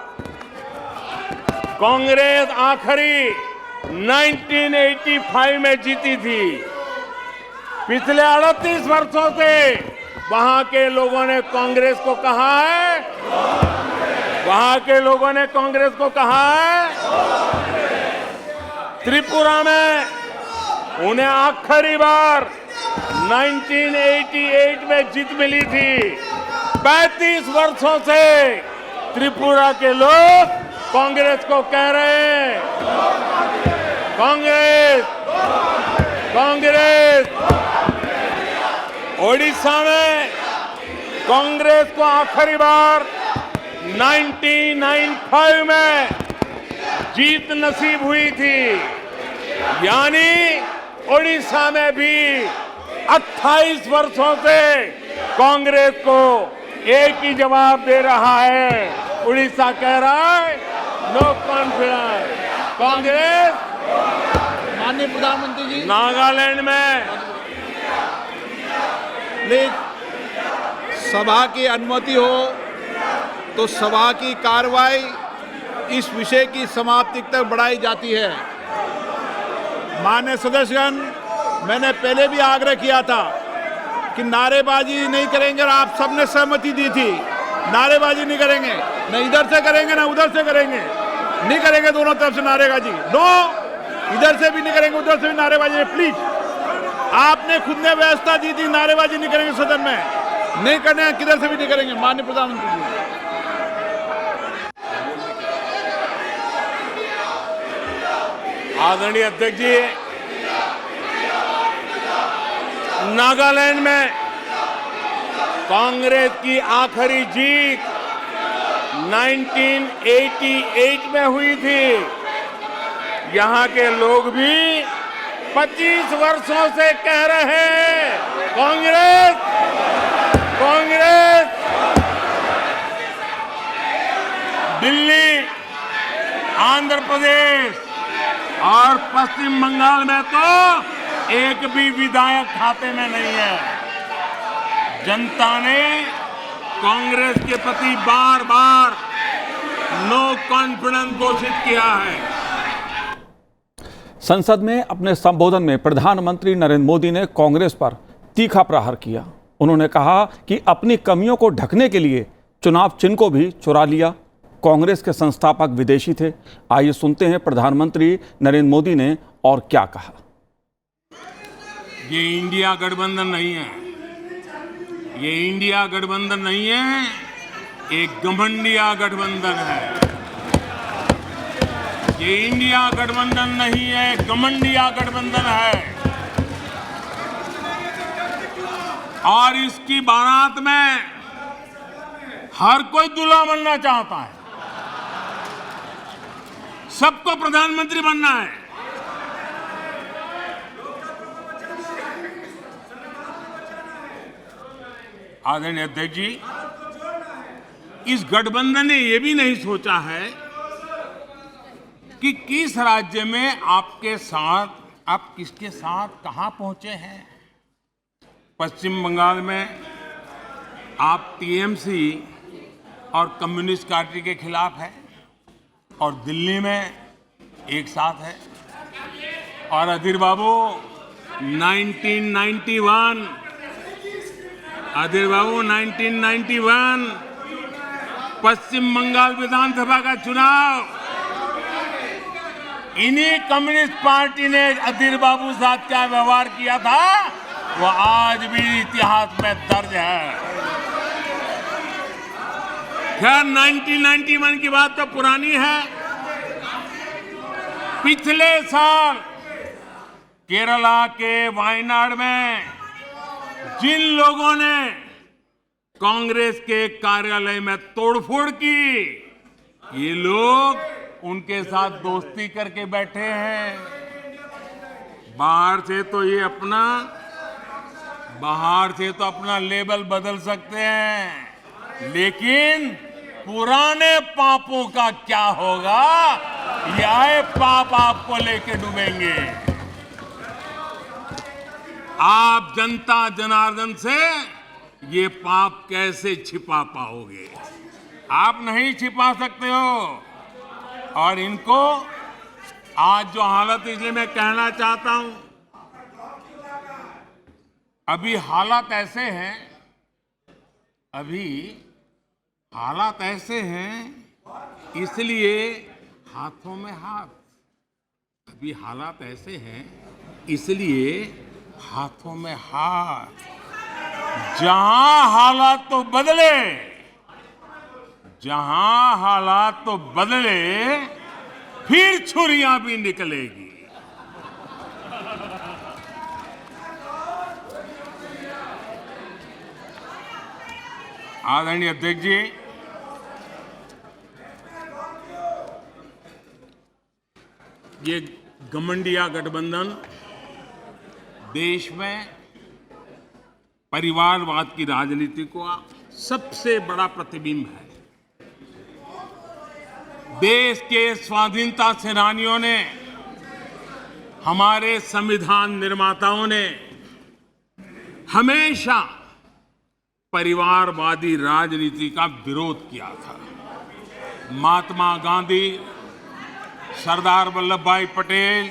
कांग्रेस आखिरी 1985 में जीती थी। पिछले 38 वर्षों से वहां के लोगों ने कांग्रेस को कहा है, वहां के लोगों ने कांग्रेस को कहा है। त्रिपुरा में उन्हें आखिरी बार 1988 में जीत मिली थी। 35 वर्षों से त्रिपुरा के लोग कांग्रेस को कह रहे हैं कांग्रेस कांग्रेस। ओडिशा में कांग्रेस को आखिरी बार 1995 में जीत नसीब हुई थी। यानी ओडिशा में भी 28 वर्षों से कांग्रेस को एक ही जवाब दे रहा है। उड़ीसा कह रहा है नो कॉन्फिडेंस कांग्रेस। माननीय प्रधानमंत्री जी, नागालैंड में प्लीज सभा की अनुमति हो तो सभा की कार्रवाई इस विषय की समाप्ति तक बढ़ाई जाती है। माननीय सदस्यगण, मैंने पहले भी आग्रह किया था कि नारेबाजी नहीं करेंगे और आप सबने सहमति दी थी। नारेबाजी नहीं करेंगे, न इधर से करेंगे न उधर से करेंगे, नहीं करेंगे दोनों तरफ से नारेबाजी। नो, इधर से भी नहीं करेंगे उधर से भी नारेबाजी। प्लीज, आपने खुद ने व्यवस्था दी थी, नारेबाजी नहीं करेंगे सदन में, नहीं करने किधर से भी नहीं करेंगे। माननीय प्रधानमंत्री जी, आदरणीय अध्यक्ष जी, नागालैंड में कांग्रेस की आखिरी जीत 1988 में हुई थी। यहां के लोग भी 25 वर्षों से कह रहे हैं कांग्रेस कांग्रेस। दिल्ली, आंध्र प्रदेश और पश्चिम बंगाल में तो एक भी विधायक खाते में नहीं है। जनता ने कांग्रेस के प्रति बार बार नो कॉन्फिडेंस घोषित किया है। संसद में अपने संबोधन में प्रधानमंत्री नरेंद्र मोदी ने कांग्रेस पर तीखा प्रहार किया। उन्होंने कहा कि अपनी कमियों को ढकने के लिए चुनाव चिन्ह को भी चुरा लिया। कांग्रेस के संस्थापक विदेशी थे। आइए सुनते हैं प्रधानमंत्री नरेंद्र मोदी ने और क्या कहा। ये इंडिया गठबंधन नहीं है, ये इंडिया गठबंधन नहीं है, एक घमंडिया गठबंधन है। ये इंडिया गठबंधन नहीं है, घमंडिया गठबंधन है। और इसकी बारात में हर कोई दूल्हा बनना चाहता है। सबको प्रधानमंत्री बनना है। आदरणीय अध्यक्ष जी, इस गठबंधन ने यह भी नहीं सोचा है कि किस राज्य में आपके साथ, आप किसके साथ कहां पहुंचे हैं। पश्चिम बंगाल में आप टीएमसी और कम्युनिस्ट पार्टी के खिलाफ है और दिल्ली में एक साथ है। और अधीर बाबू 1991 पश्चिम बंगाल विधानसभा का चुनाव इन्हीं कम्युनिस्ट पार्टी ने अधीर बाबू साथ क्या व्यवहार किया था वो आज भी इतिहास में दर्ज है। खैर 1991 की बात तो पुरानी है। पिछले साल केरला के वायनाड में जिन लोगों ने कांग्रेस के कार्यालय में तोड़फोड़ की, ये लोग उनके साथ दोस्ती करके बैठे हैं। बाहर से तो अपना लेबल बदल सकते हैं, लेकिन पुराने पापों का क्या होगा, ये आए पाप आपको लेके डूबेंगे। आप जनता जनार्दन से ये पाप कैसे छिपा पाओगे? आप नहीं छिपा सकते हो। और इनको आज जो हालत, इसलिए मैं कहना चाहता हूं, अभी हालात ऐसे हैं, इसलिए हाथों में हाथ। अभी हालात ऐसे हैं, इसलिए हाथों में हाथ। जहां हालात तो बदले, फिर छुरियां भी निकलेगी। आदरणीय अध्यक्ष जी, ये घमंडिया गठबंधन देश में परिवारवाद की राजनीति का सबसे बड़ा प्रतिबिंब है। देश के स्वाधीनता सेनानियों ने, हमारे संविधान निर्माताओं ने हमेशा परिवारवादी राजनीति का विरोध किया था। महात्मा गांधी, सरदार वल्लभ भाई पटेल,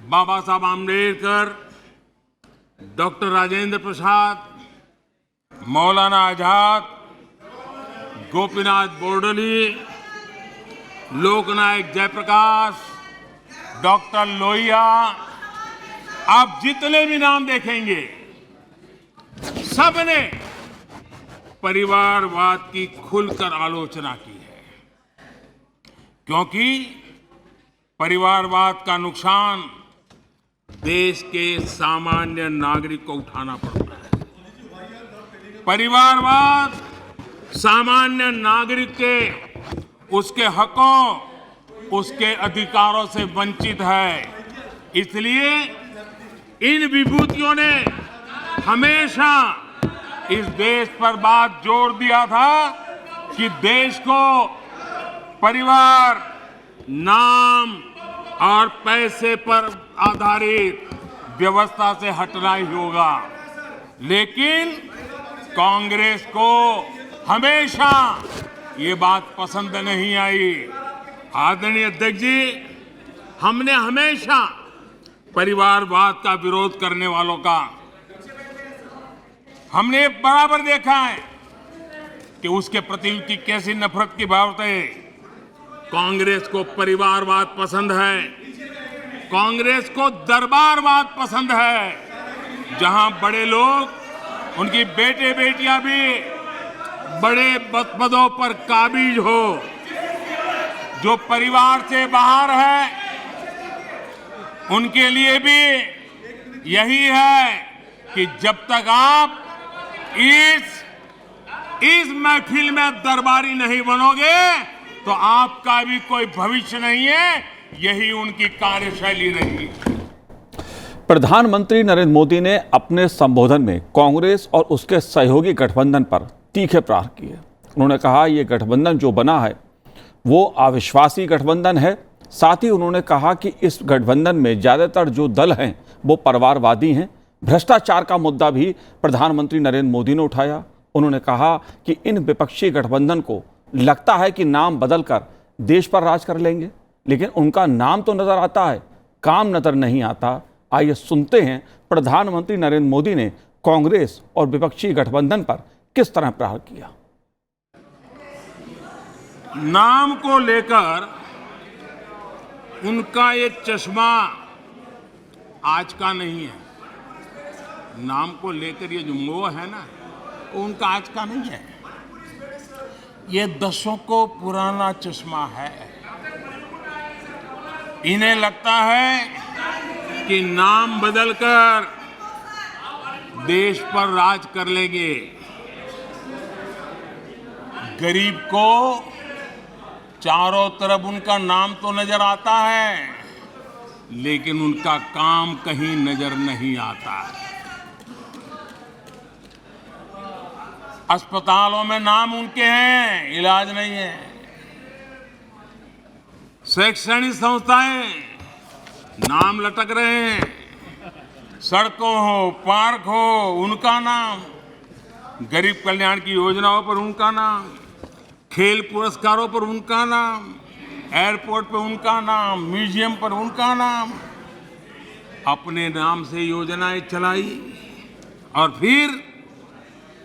बाबा साहब आम्बेडकर, डॉक्टर राजेंद्र प्रसाद, मौलाना आजाद, गोपीनाथ बोरदोली, लोकनायक जयप्रकाश, डॉक्टर लोहिया, आप जितने भी नाम देखेंगे, सबने परिवारवाद की खुलकर आलोचना की है, क्योंकि परिवारवाद का नुकसान देश के सामान्य नागरिक को उठाना पड़ता है। परिवारवाद सामान्य नागरिक के, उसके हकों, उसके अधिकारों से वंचित है। इसलिए इन विभूतियों ने हमेशा इस देश पर बात जोर दिया था कि देश को परिवार, नाम और पैसे पर आधारित व्यवस्था से हटना ही होगा। लेकिन कांग्रेस को हमेशा ये बात पसंद नहीं आई। आदरणीय अध्यक्ष जी, हमने हमेशा परिवारवाद का विरोध करने वालों का हमने बराबर देखा है कि उसके प्रति उनकी कैसी नफरत की भाव है। कांग्रेस को परिवारवाद पसंद है, कांग्रेस को दरबारवाद पसंद है, जहां बड़े लोग, उनकी बेटे बेटियां भी बड़े पदों पर काबिज हो। जो परिवार से बाहर है, उनके लिए भी यही है कि जब तक आप इस महफिल में दरबारी नहीं बनोगे, तो आपका भी कोई भविष्य नहीं है। यही उनकी कार्यशैली रही। प्रधानमंत्री नरेंद्र मोदी ने अपने संबोधन में कांग्रेस और उसके सहयोगी गठबंधन पर तीखे प्रहार किए। उन्होंने कहा ये गठबंधन जो बना है वो अविश्वासी गठबंधन है। साथ ही उन्होंने कहा कि इस गठबंधन में ज़्यादातर जो दल हैं वो परिवारवादी हैं। भ्रष्टाचार का मुद्दा भी प्रधानमंत्री नरेंद्र मोदी ने उठाया। उन्होंने कहा कि इन विपक्षी गठबंधन को लगता है कि नाम बदलकर देश पर राज कर लेंगे, लेकिन उनका नाम तो नजर आता है, काम नजर नहीं आता। आइए सुनते हैं प्रधानमंत्री नरेंद्र मोदी ने कांग्रेस और विपक्षी गठबंधन पर किस तरह प्रहार किया। नाम को लेकर उनका ये चश्मा आज का नहीं है। नाम को लेकर ये जो मोह है ना, वो उनका आज का नहीं है। ये दशकों पुराना चश्मा है। इन्हें लगता है कि नाम बदलकर देश पर राज कर लेंगे। गरीब को चारों तरफ उनका नाम तो नजर आता है, लेकिन उनका काम कहीं नजर नहीं आता। अस्पतालों में नाम उनके हैं, इलाज नहीं है। शैक्षणिक संस्थाएं नाम लटक रहे हैं। सड़कों हो, पार्क हो, उनका नाम। गरीब कल्याण की योजनाओं पर उनका नाम। खेल पुरस्कारों पर उनका नाम। एयरपोर्ट पर उनका नाम। म्यूजियम पर उनका नाम। अपने नाम से योजनाएं चलाई और फिर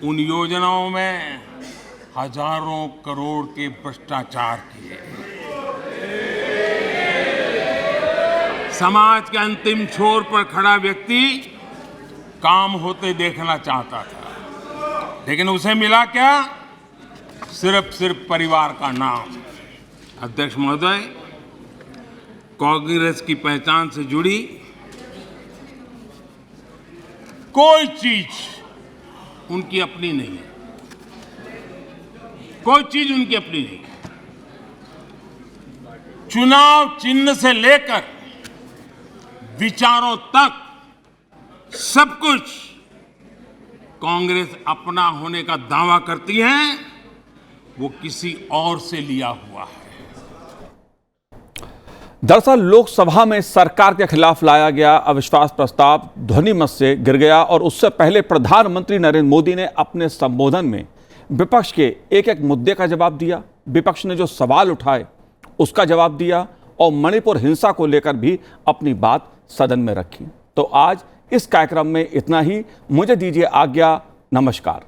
उन योजनाओं में हजारों करोड़ के भ्रष्टाचार किए। समाज के अंतिम छोर पर खड़ा व्यक्ति काम होते देखना चाहता था, लेकिन उसे मिला क्या? सिर्फ परिवार का नाम। अध्यक्ष महोदय, कांग्रेस की पहचान से जुड़ी कोई चीज उनकी अपनी नहीं है। कोई चीज उनकी अपनी नहीं है। चुनाव चिन्ह से लेकर विचारों तक सब कुछ कांग्रेस अपना होने का दावा करती है, वो किसी और से लिया हुआ है। दरअसल लोकसभा में सरकार के खिलाफ लाया गया अविश्वास प्रस्ताव ध्वनिमत से गिर गया और उससे पहले प्रधानमंत्री नरेंद्र मोदी ने अपने संबोधन में विपक्ष के एक एक मुद्दे का जवाब दिया। विपक्ष ने जो सवाल उठाए उसका जवाब दिया और मणिपुर हिंसा को लेकर भी अपनी बात सदन में रखी। तो आज इस कार्यक्रम में इतना ही। मुझे दीजिए आज्ञा। नमस्कार।